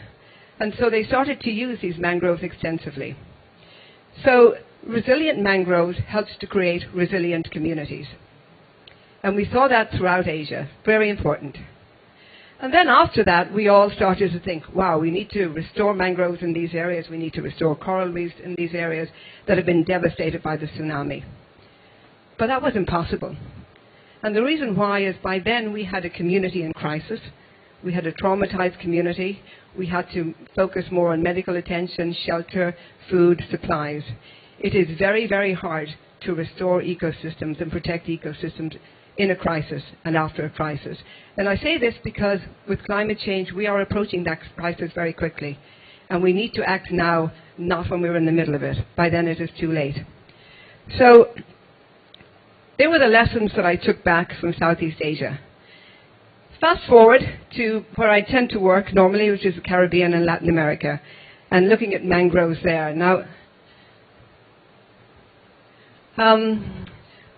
And so they started to use these mangroves extensively. So resilient mangroves helps to create resilient communities. And we saw that throughout Asia. Very important. And then after that, we all started to think, wow, we need to restore mangroves in these areas. We need to restore coral reefs in these areas that have been devastated by the tsunami. But that was impossible. And the reason why is by then we had a community in crisis. We had a traumatized community. We had to focus more on medical attention, shelter, food, supplies. It is very, very hard to restore ecosystems and protect ecosystems in a crisis and after a crisis. And I say this because with climate change, we are approaching that crisis very quickly. And we need to act now, not when we're in the middle of it. By then it is too late. So they were the lessons that I took back from Southeast Asia. Fast forward to where I tend to work normally, which is the Caribbean and Latin America, and looking at mangroves there. Now,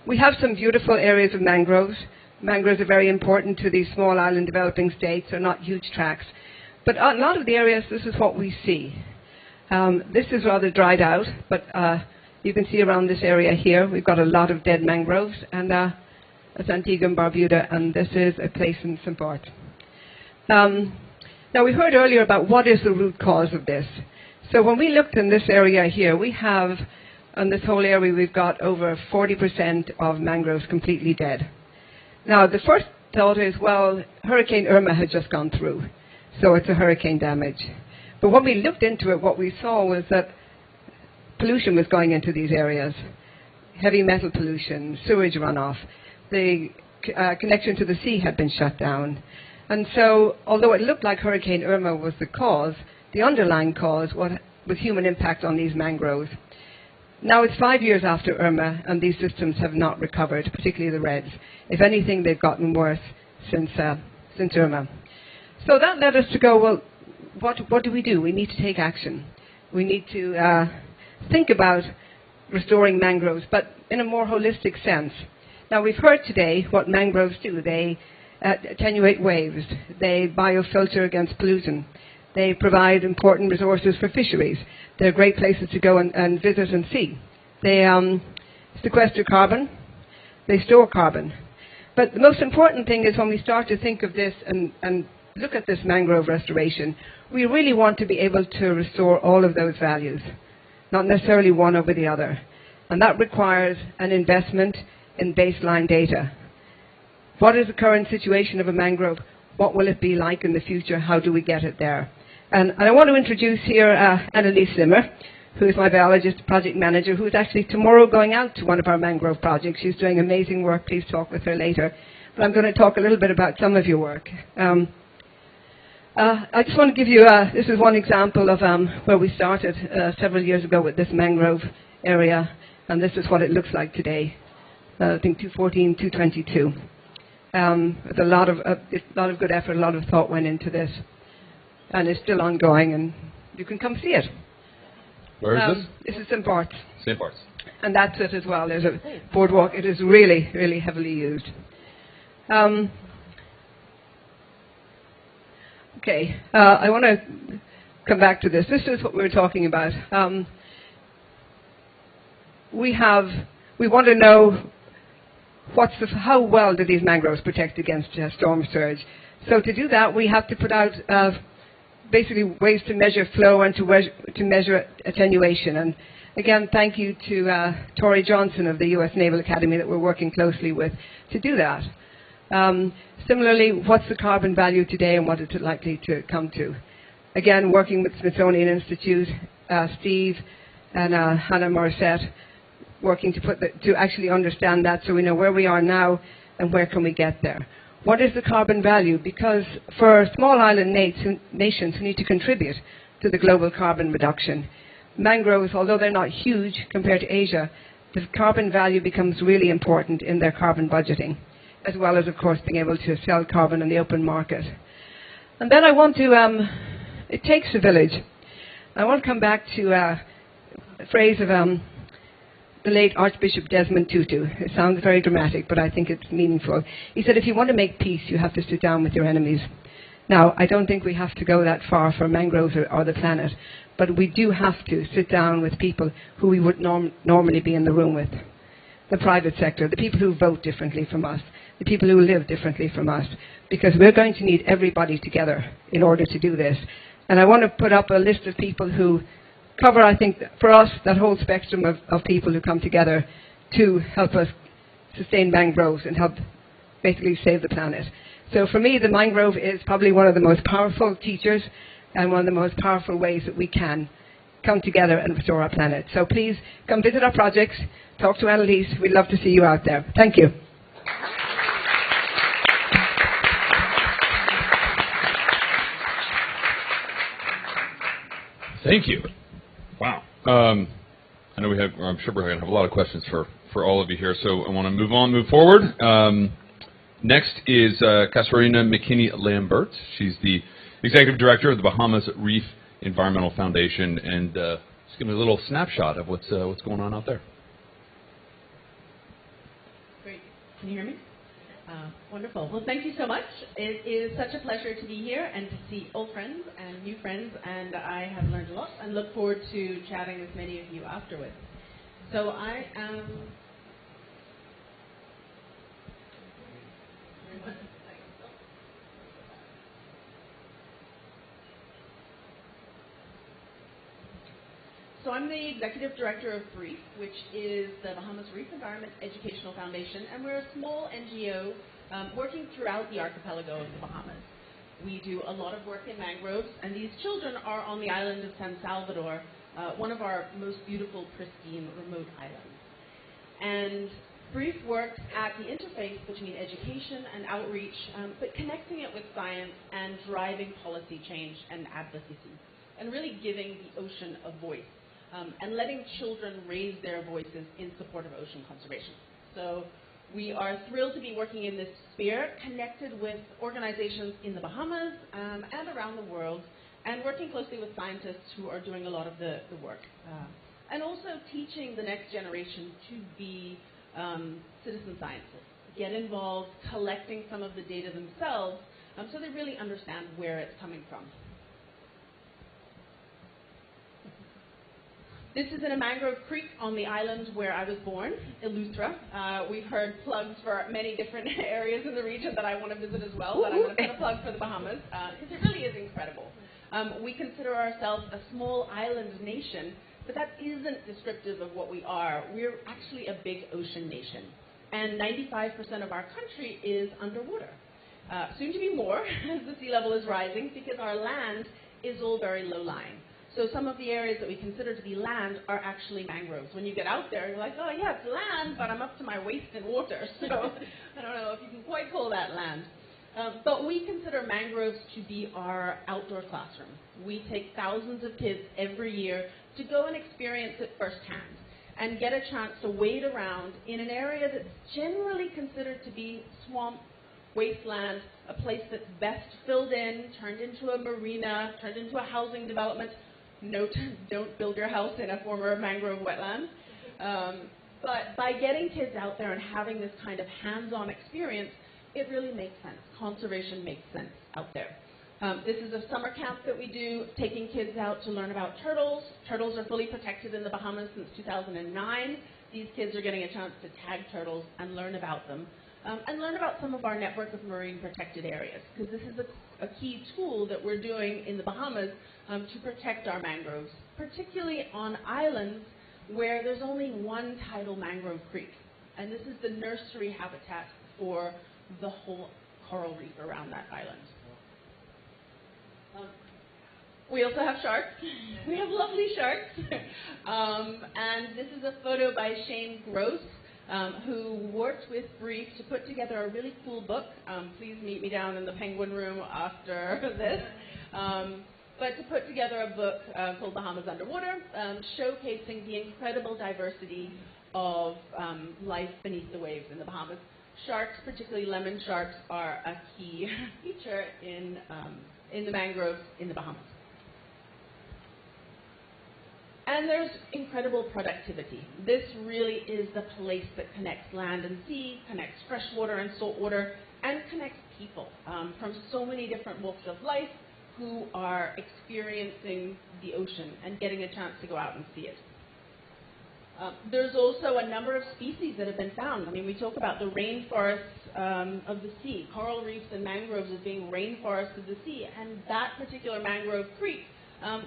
we have some beautiful areas of mangroves. Mangroves are very important to these small island developing states. They're not huge tracts. But a lot of the areas, this is what we see. This is rather dried out, but you can see around this area here, we've got a lot of dead mangroves, and Antigua and Barbuda, and this is a place in St. Bart. Now, we heard earlier about what is the root cause of this. So when we looked in this area here, we have, on this whole area, we've got over 40% of mangroves completely dead. Now, the first thought is, well, Hurricane Irma had just gone through, so it's a hurricane damage. But when we looked into it, what we saw was that pollution was going into these areas. Heavy metal pollution, sewage runoff. The connection to the sea had been shut down. And so, although it looked like Hurricane Irma was the cause, the underlying cause was human impact on these mangroves. Now it's 5 years after Irma, and these systems have not recovered, particularly the reds. If anything, they've gotten worse since Irma. So that led us to go, well, what do? We need to take action. We need to think about restoring mangroves, but in a more holistic sense. Now, we've heard today what mangroves do. They attenuate waves. They biofilter against pollution. They provide important resources for fisheries. They're great places to go and visit and see. They sequester carbon. They store carbon. But the most important thing is when we start to think of this and look at this mangrove restoration, we really want to be able to restore all of those values, not necessarily one over the other. And that requires an investment in baseline data. What is the current situation of a mangrove? What will it be like in the future? How do we get it there? And I want to introduce here Annalise Zimmer, who is my biologist project manager, who is actually tomorrow going out to one of our mangrove projects. She's doing amazing work. Please talk with her later. But I'm going to talk a little bit about some of your work. I just want to give you, this is one example of where we started several years ago with this mangrove area, and this is what it looks like today. I think 214, 222. With a lot of good effort, a lot of thought went into this, and it's still ongoing, and you can come see it. Where is this? This is St. Bart's. St. Bart's. And that's it as well. There's a boardwalk. It is really, really heavily used. Okay, I want to come back to this. This is what we were talking about. We want to know how well do these mangroves protect against storm surge. So to do that, we have to put out basically ways to measure flow and to measure attenuation. And again, thank you to Tori Johnson of the U.S. Naval Academy that we're working closely with to do that. Similarly, what's the carbon value today and what is it likely to come to? Again, working with Smithsonian Institute, Steve and Hannah Morissette, working to actually understand that so we know where we are now and where can we get there. What is the carbon value? Because for small island nations who need to contribute to the global carbon reduction, mangroves, although they're not huge compared to Asia, the carbon value becomes really important in their carbon budgeting, as well as, of course, being able to sell carbon in the open market. And then I want to, it takes a village. I want to come back to a phrase of the late Archbishop Desmond Tutu. It sounds very dramatic, but I think it's meaningful. He said, if you want to make peace, you have to sit down with your enemies. Now, I don't think we have to go that far for mangroves or the planet, but we do have to sit down with people who we would normally be in the room with. The private sector, the people who vote differently from us, the people who live differently from us, because we're going to need everybody together in order to do this. And I want to put up a list of people who cover, I think, for us, that whole spectrum of people who come together to help us sustain mangroves and help basically save the planet. So for me, the mangrove is probably one of the most powerful teachers and one of the most powerful ways that we can come together and restore our planet. So please come visit our projects, talk to Annalise. We'd love to see you out there. Thank you. Thank you. Wow. I know I'm sure we're going to have a lot of questions for all of you here, so I want to move forward. Next is Casarina Mckinney Lambert. She's the Executive Director of the Bahamas Reef Environmental Foundation, and just give me a little snapshot of what's going on out there. Great. Can you hear me? Wonderful. Well, thank you so much. It is such a pleasure to be here and to see old friends and new friends, and I have learned a lot and look forward to chatting with many of you afterwards. So I am... So I'm the Executive Director of Reef, which is the Bahamas Reef Environment Educational Foundation, and we're a small NGO working throughout the archipelago of the Bahamas. We do a lot of work in mangroves, and these children are on the island of San Salvador, one of our most beautiful, pristine, remote islands. And Reef works at the interface between education and outreach, but connecting it with science and driving policy change and advocacy, and really giving the ocean a voice. And letting children raise their voices in support of ocean conservation. So we are thrilled to be working in this sphere, connected with organizations in the Bahamas and around the world, and working closely with scientists who are doing a lot of the work. And also teaching the next generation to be citizen scientists, get involved, collecting some of the data themselves, so they really understand where it's coming from. This is in a mangrove creek on the island where I was born, Eleuthera. We've heard plugs for many different areas in the region that I want to visit as well, but I'm going to put a plug for the Bahamas, because it really is incredible. We consider ourselves a small island nation, but that isn't descriptive of what we are. We're actually a big ocean nation, and 95% of our country is underwater. Soon to be more as the sea level is rising, because our land is all very low-lying. So some of the areas that we consider to be land are actually mangroves. When you get out there, you're like, oh yeah, it's land, but I'm up to my waist in water. So I don't know if you can quite call that land. But we consider mangroves to be our outdoor classroom. We take thousands of kids every year to go and experience it firsthand and get a chance to wade around in an area that's generally considered to be swamp, wasteland, a place that's best filled in, turned into a marina, turned into a housing development. Note, don't build your house in a former mangrove wetland. But by getting kids out there and having this kind of hands-on experience, it really makes sense. Conservation makes sense out there. This is a summer camp that we do, taking kids out to learn about turtles. Turtles are fully protected in the Bahamas since 2009. These kids are getting a chance to tag turtles and learn about them. And learn about some of our network of marine protected areas, because this is a key tool that we're doing in the Bahamas to protect our mangroves, particularly on islands where there's only one tidal mangrove creek. And this is the nursery habitat for the whole coral reef around that island. We also have sharks. We have lovely sharks. And this is a photo by Shane Gross, who worked with Reef to put together a really cool book. Please meet me down in the Penguin Room after this. But to put together a book called Bahamas Underwater, showcasing the incredible diversity of life beneath the waves in the Bahamas. Sharks, particularly lemon sharks, are a key feature in the mangroves in the Bahamas. And there's incredible productivity. This really is the place that connects land and sea, connects freshwater and saltwater, and connects people from so many different walks of life who are experiencing the ocean and getting a chance to go out and see it. There's also a number of species that have been found. I mean, we talk about the rainforests of the sea, coral reefs and mangroves as being rainforests of the sea, and that particular mangrove creek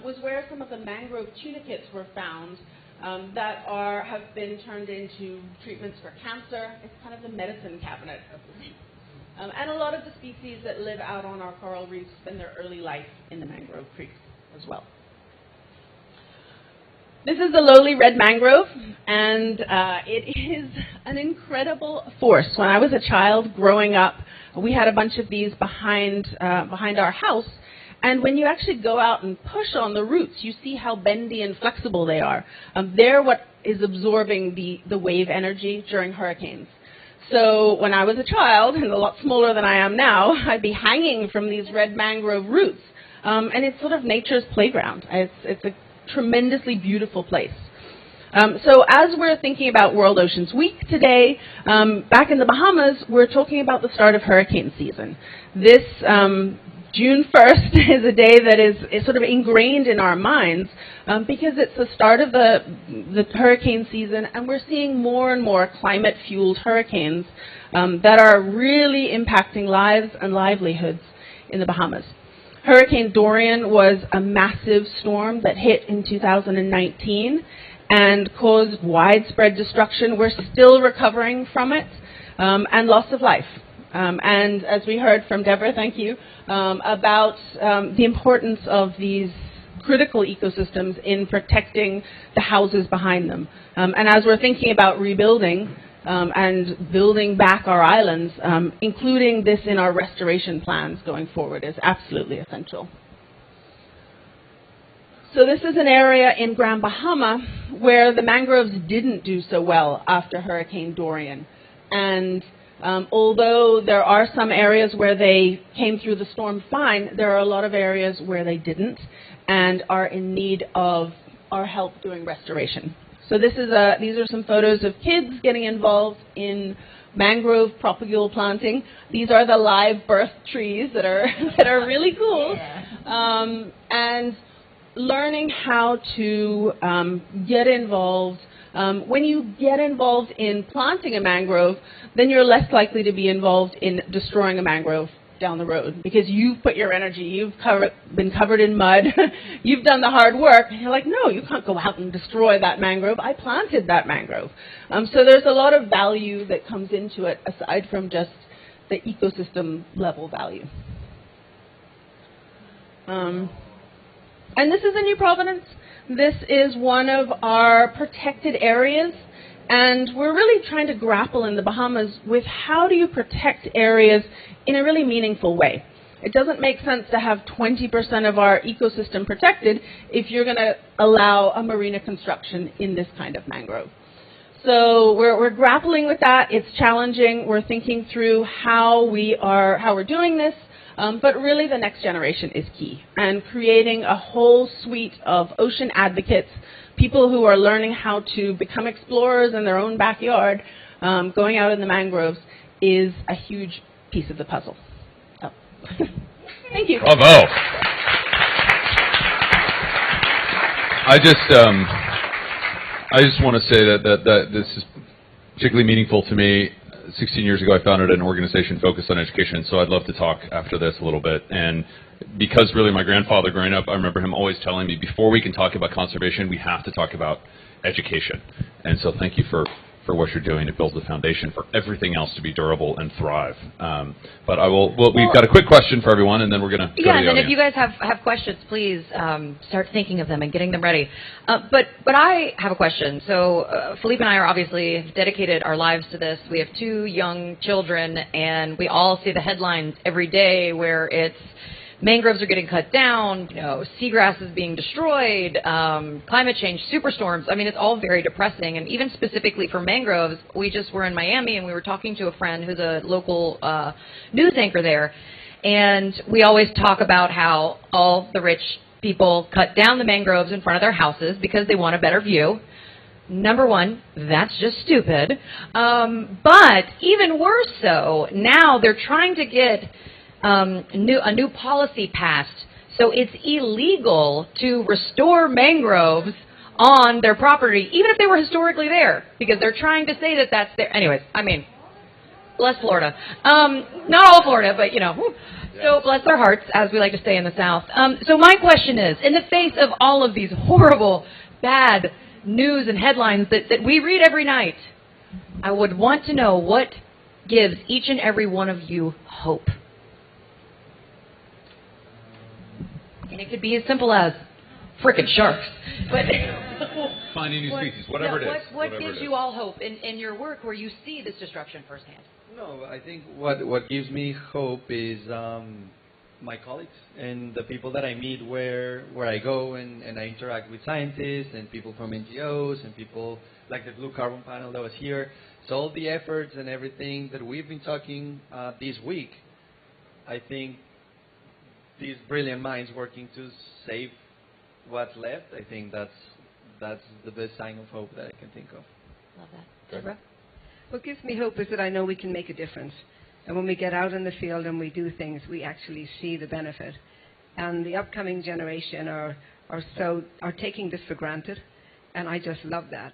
was where some of the mangrove tunicates were found that have been turned into treatments for cancer. It's kind of the medicine cabinet of the sea. And a lot of the species that live out on our coral reefs spend their early life in the mangrove creeks as well. This is the lowly red mangrove, and it is an incredible force. When I was a child growing up, we had a bunch of these behind our house, and when you actually go out and push on the roots, you see how bendy and flexible they are. They're what is absorbing the wave energy during hurricanes. So when I was a child, and a lot smaller than I am now, I'd be hanging from these red mangrove roots, and it's sort of nature's playground. It's a tremendously beautiful place. So as we're thinking about World Oceans Week today, back in the Bahamas, we're talking about the start of hurricane season. This June 1st is a day that is sort of ingrained in our minds because it's the start of the hurricane season, and we're seeing more and more climate-fueled hurricanes that are really impacting lives and livelihoods in the Bahamas. Hurricane Dorian was a massive storm that hit in 2019 and caused widespread destruction. We're still recovering from it, and loss of life. And as we heard from Deborah, thank you, about the importance of these critical ecosystems in protecting the houses behind them. And as we're thinking about rebuilding and building back our islands, including this in our restoration plans going forward is absolutely essential. So this is an area in Grand Bahama where the mangroves didn't do so well after Hurricane Dorian. And although there are some areas where they came through the storm fine, there are a lot of areas where they didn't and are in need of our help doing restoration. So these are some photos of kids getting involved in mangrove propagule planting. These are the live birth trees that are really cool. And learning how to get involved. When you get involved in planting a mangrove, then you're less likely to be involved in destroying a mangrove down the road because you've put your energy, you've been covered in mud, you've done the hard work, and you're like, no, you can't go out and destroy that mangrove. I planted that mangrove. So there's a lot of value that comes into it aside from just the ecosystem level value. And this is in New Providence. This is one of our protected areas, and we're really trying to grapple in the Bahamas with how do you protect areas in a really meaningful way. It doesn't make sense to have 20% of our ecosystem protected if you're going to allow a marina construction in this kind of mangrove. So we're grappling with that. It's challenging. We're thinking through how we're doing this. But really the next generation is key, and creating a whole suite of ocean advocates, people who are learning how to become explorers in their own backyard, going out in the mangroves, is a huge piece of the puzzle. So. Thank you. Bravo. I just want to say that this is particularly meaningful to me. 16 years ago, I founded an organization focused on education, so I'd love to talk after this a little bit. And because really my grandfather growing up, I remember him always telling me, before we can talk about conservation, we have to talk about education. And so thank you for what you're doing. It builds the foundation for everything else to be durable and thrive. But we've got a quick question for everyone, and then we're going to go to the and then audience. if you guys have questions, please start thinking of them and getting them ready. But I have a question. So Philippe and I are obviously dedicated our lives to this. We have 2 young children, and we all see the headlines every day where it's mangroves are getting cut down, seagrass is being destroyed, climate change, superstorms. I mean, it's all very depressing. And even specifically for mangroves, we just were in Miami and we were talking to a friend who's a local news anchor there. And we always talk about how all the rich people cut down the mangroves in front of their houses because they want a better view. Number one, that's just stupid. But even worse so, now they're trying to get a new policy passed. So it's illegal to restore mangroves on their property, even if they were historically there, because they're trying to say that that's there. Anyways, I mean, bless Florida. Not all Florida, but, you know. So bless their hearts, as we like to say in the South. So my question is, in the face of all of these horrible, bad news and headlines that we read every night, I would want to know what gives each and every one of you hope. And it could be as simple as frickin' sharks. But finding new species, whatever it is. What gives you all hope in your work where you see this destruction firsthand? No, I think what gives me hope is my colleagues and the people that I meet where I go and I interact with scientists and people from NGOs and people like the Blue Carbon panel that was here. So all the efforts and everything that we've been talking this week, I think these brilliant minds working to save what's left, I think that's the best sign of hope that I can think of. Love that. Deborah? What gives me hope is that I know we can make a difference. And when we get out in the field and we do things, we actually see the benefit. And the upcoming generation are taking this for granted. And I just love that.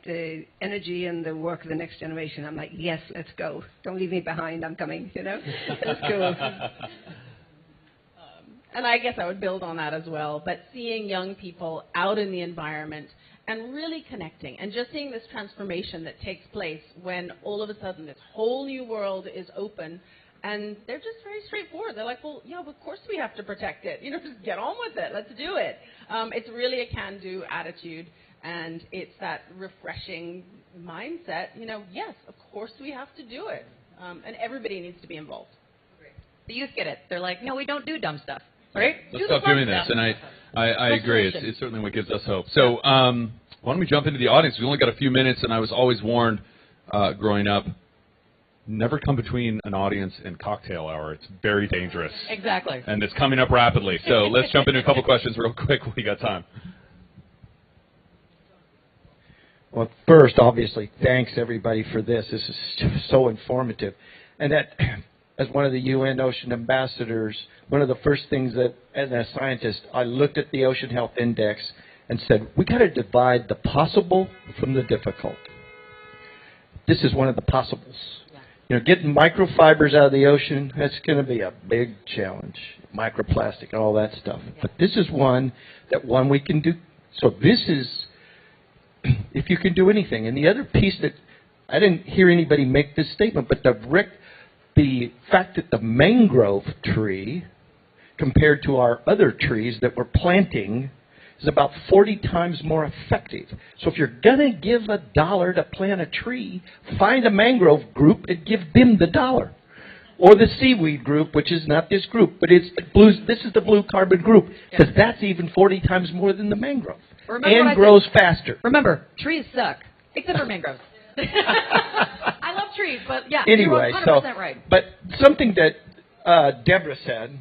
The energy and the work of the next generation, I'm like, yes, let's go. Don't leave me behind. I'm coming, you know. Let's go. And I guess I would build on that as well. But seeing young people out in the environment and really connecting and just seeing this transformation that takes place when all of a sudden this whole new world is open and they're just very straightforward. They're like, well, yeah, of course we have to protect it. You know, just get on with it. Let's do it. It's really a can-do attitude, and it's that refreshing mindset. You know, yes, of course we have to do it. And everybody needs to be involved. The youth get it. They're like, no, we don't do dumb stuff. Right? Let's stop doing this. And I agree. It's certainly what gives us hope. So why don't we jump into the audience? We've only got a few minutes, and I was always warned growing up, never come between an audience and cocktail hour. It's very dangerous. Exactly. And it's coming up rapidly. So let's jump into a couple questions real quick when we got time. Well, first, obviously, thanks, everybody, for this. This is so informative. And that, as one of the UN Ocean Ambassadors, one of the first things that, as a scientist, I looked at the Ocean Health Index and said, we got to divide the possible from the difficult. This is one of the possibles. Yeah. You know, getting microfibers out of the ocean, that's going to be a big challenge. Microplastic and all that stuff. Yeah. But this is one we can do. So this is, if you can do anything. And the other piece that, I didn't hear anybody make this statement, but the fact that the mangrove tree, compared to our other trees that we're planting, is about 40 times more effective. So if you're going to give $1 to plant a tree, find a mangrove group and give them the $1. Or the seaweed group, which is not this group, but this is the blue carbon group, because that's even 40 times more than the mangrove. And grows faster. Remember, trees suck, except for mangroves. I love trees, but yeah, anyway, you're 100% right. But something that Deborah said,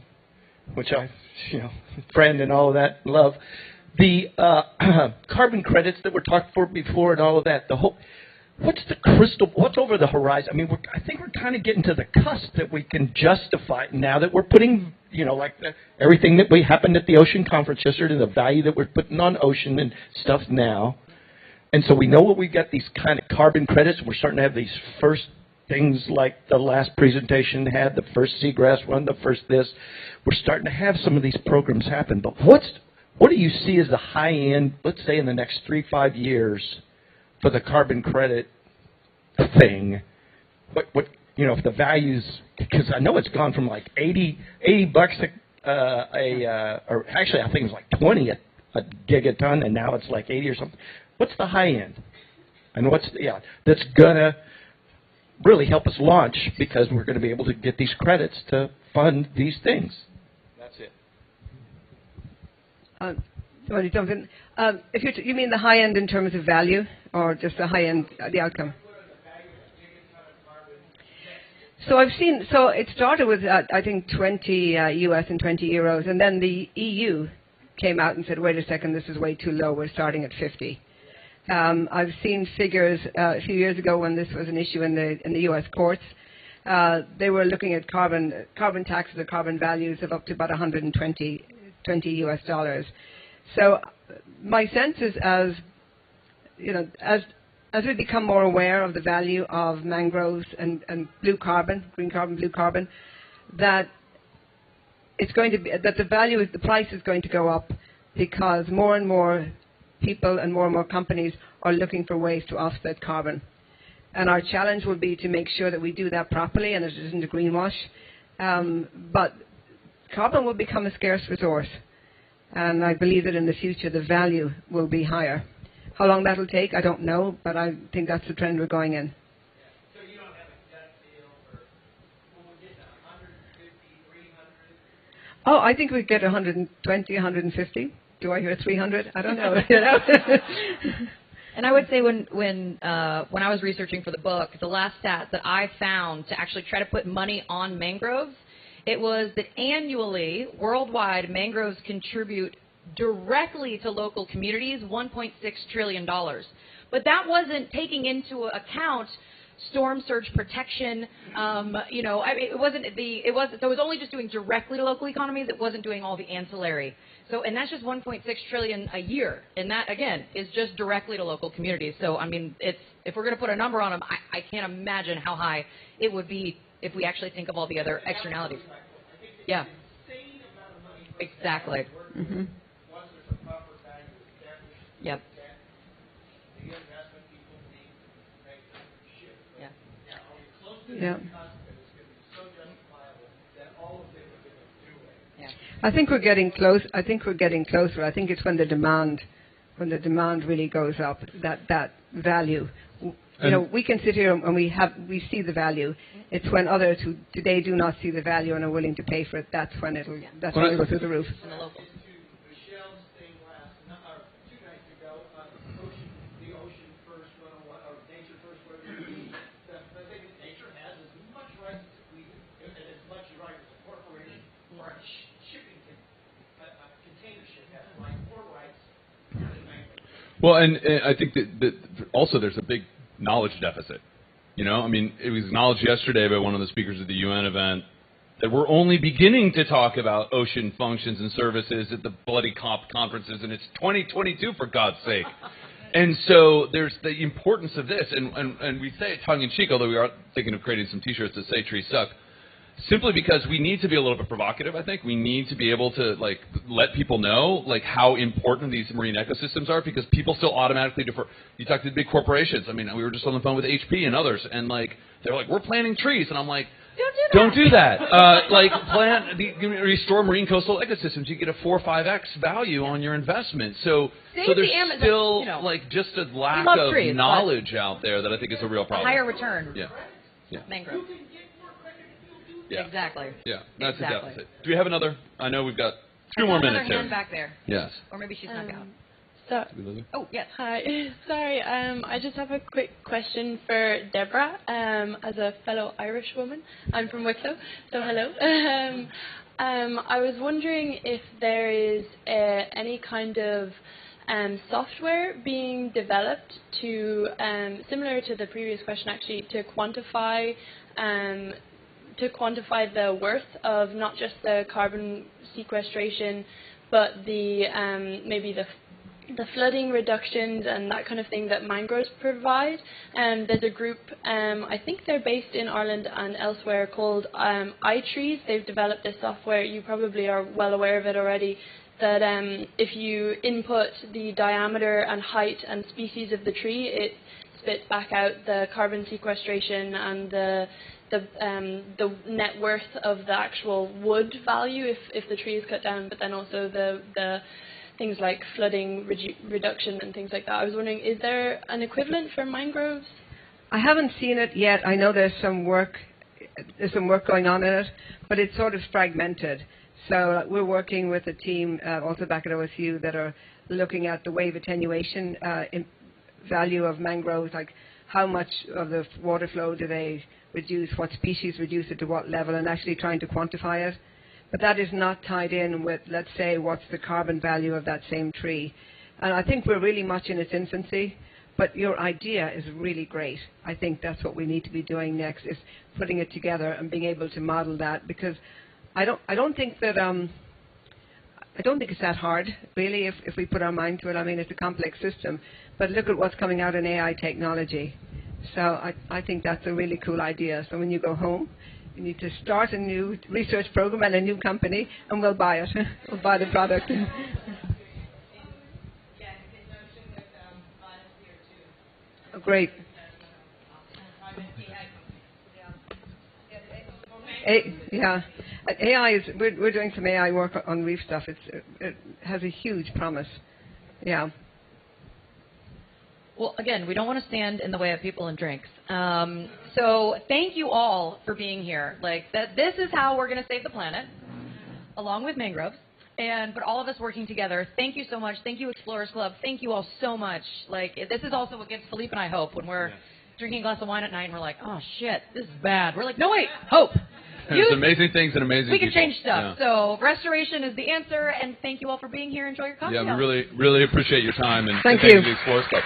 which I, friend and all of that, love, the carbon credits that were talked for before and all of that, what's over the horizon? I mean, I think we're kind of getting to the cusp that we can justify now that we're putting, everything that happened at the ocean conference yesterday, the value that we're putting on ocean and stuff now. And so we know what we've got, these kind of carbon credits. We're starting to have these first things like the last presentation had, the first Seagrass one, the first this. We're starting to have some of these programs happen. But what do you see as the high end, let's say in the next 3-5 years, for the carbon credit thing? If the values, because I know it's gone from like $80 or actually I think it was like 20 a gigaton, and now it's like 80 or something. What's the high end? And that's gonna really help us launch, because we're going to be able to get these credits to fund these things. That's it. Somebody jump in. If you mean the high end in terms of value, or just the high end, the outcome? So it started with I think 20 US and 20 euros, and then the EU came out and said, wait a second, this is way too low, we're starting at 50. I've seen figures a few years ago when this was an issue in the U.S. courts. They were looking at carbon taxes or carbon values of up to about $120 US. So my sense is, as we become more aware of the value of mangroves and blue carbon, green carbon, blue carbon, that it's going to be that the price is going to go up, because more and more people and more companies are looking for ways to offset carbon. And our challenge will be to make sure that we do that properly and it isn't a greenwash. But carbon will become a scarce resource. And I believe that in the future the value will be higher. How long that will take, I don't know, but I think that's the trend we're going in. So you don't have a gut feel for when we get to 150, 300? Oh, I think we'd get 120, 150. Do I hear 300? I don't know. And I would say when I was researching for the book, the last stat that I found to actually try to put money on mangroves, it was that annually, worldwide, mangroves contribute directly to local communities $1.6 trillion. But that wasn't taking into account storm surge protection. It was only just doing directly to local economies. It wasn't doing all the ancillary. So, and that's just 1.6 trillion a year, and that again is just directly to local communities. So, I mean, if we're going to put a number on them, I can't imagine how high it would be if we actually think of all the other externalities. Yeah. Exactly. Mm-hmm. Yep. Yeah. I think we're getting close. I think we're getting closer. I think it's when the demand really goes up, that value. We can sit here and we see the value. It's when others who today do not see the value and are willing to pay for it, that's when it'll go through the roof. Well, and I think that also there's a big knowledge deficit. I mean, it was acknowledged yesterday by one of the speakers at the UN event that we're only beginning to talk about ocean functions and services at the bloody COP conferences, and it's 2022, for God's sake. And so there's the importance of this, and we say it tongue-in-cheek, although we are thinking of creating some T-shirts that say trees suck, simply because we need to be a little bit provocative, I think. We need to be able to, let people know, how important these marine ecosystems are, because people still automatically defer. You talk to the big corporations. I mean, we were just on the phone with HP and others, and, they're like, we're planting trees. And I'm like, don't do that. Restore marine coastal ecosystems. You get a 4 or 5x value on your investment. So there's still, just a lack of trees, knowledge out there that I think is a real problem. Higher return. Yeah. Mangrove. Yeah. Exactly. Yeah, that's a deficit. Do we have another? I know we've got 2 more minutes here. Hand back there. Yes. Or maybe she's snuck out. Oh, yes. Hi. Sorry, I just have a quick question for Deborah. As a fellow Irish woman, I'm from Wicklow, so hello. I was wondering if there is any kind of software being developed to, similar to the previous question actually, to quantify the worth of not just the carbon sequestration, but the maybe the flooding reductions and that kind of thing that mangroves provide. There's a group, I think they're based in Ireland and elsewhere, called iTrees. They've developed this software. You probably are well aware of it already. That if you input the diameter and height and species of the tree, it spits back out the carbon sequestration and the net worth of the actual wood value if the tree is cut down, but then also the things like flooding reduction and things like that. I was wondering, is there an equivalent for mangroves? I haven't seen it yet. I know there's some work going on in it, but it's sort of fragmented. So we're working with a team also back at OSU that are looking at the wave attenuation value of mangroves, like how much of the water flow do they reduce, what species reduce it to what level, and actually trying to quantify it. but that is not tied in with, let's say, what's the carbon value of that same tree. And I think we're really much in its infancy, but your idea is really great. I think that's what we need to be doing next, is putting it together and being able to model that, because I don't think it's that hard, really, if we put our mind to it. I mean, it's a complex system, but look at what's coming out in AI technology. So I think that's a really cool idea. So when you go home, you need to start a new research program and a new company, and we'll buy it. We'll buy the product. Oh, great. Yeah, AI is. We're doing some AI work on reef stuff. It has a huge promise. Yeah. Well, again, we don't want to stand in the way of people and drinks. So thank you all for being here. This is how we're going to save the planet, along with mangroves. But all of us working together. Thank you so much. Thank you, Explorers Club. Thank you all so much. This is also what gives Philippe and I hope when we're drinking a glass of wine at night and we're like, oh shit, this is bad. We're like, no wait, hope. There's amazing things and amazing people. We can people. change stuff. Yeah. So restoration is the answer, and thank you all for being here. Enjoy your cocktail. Yeah, we really appreciate your time, and thank you you to the Explorers Club.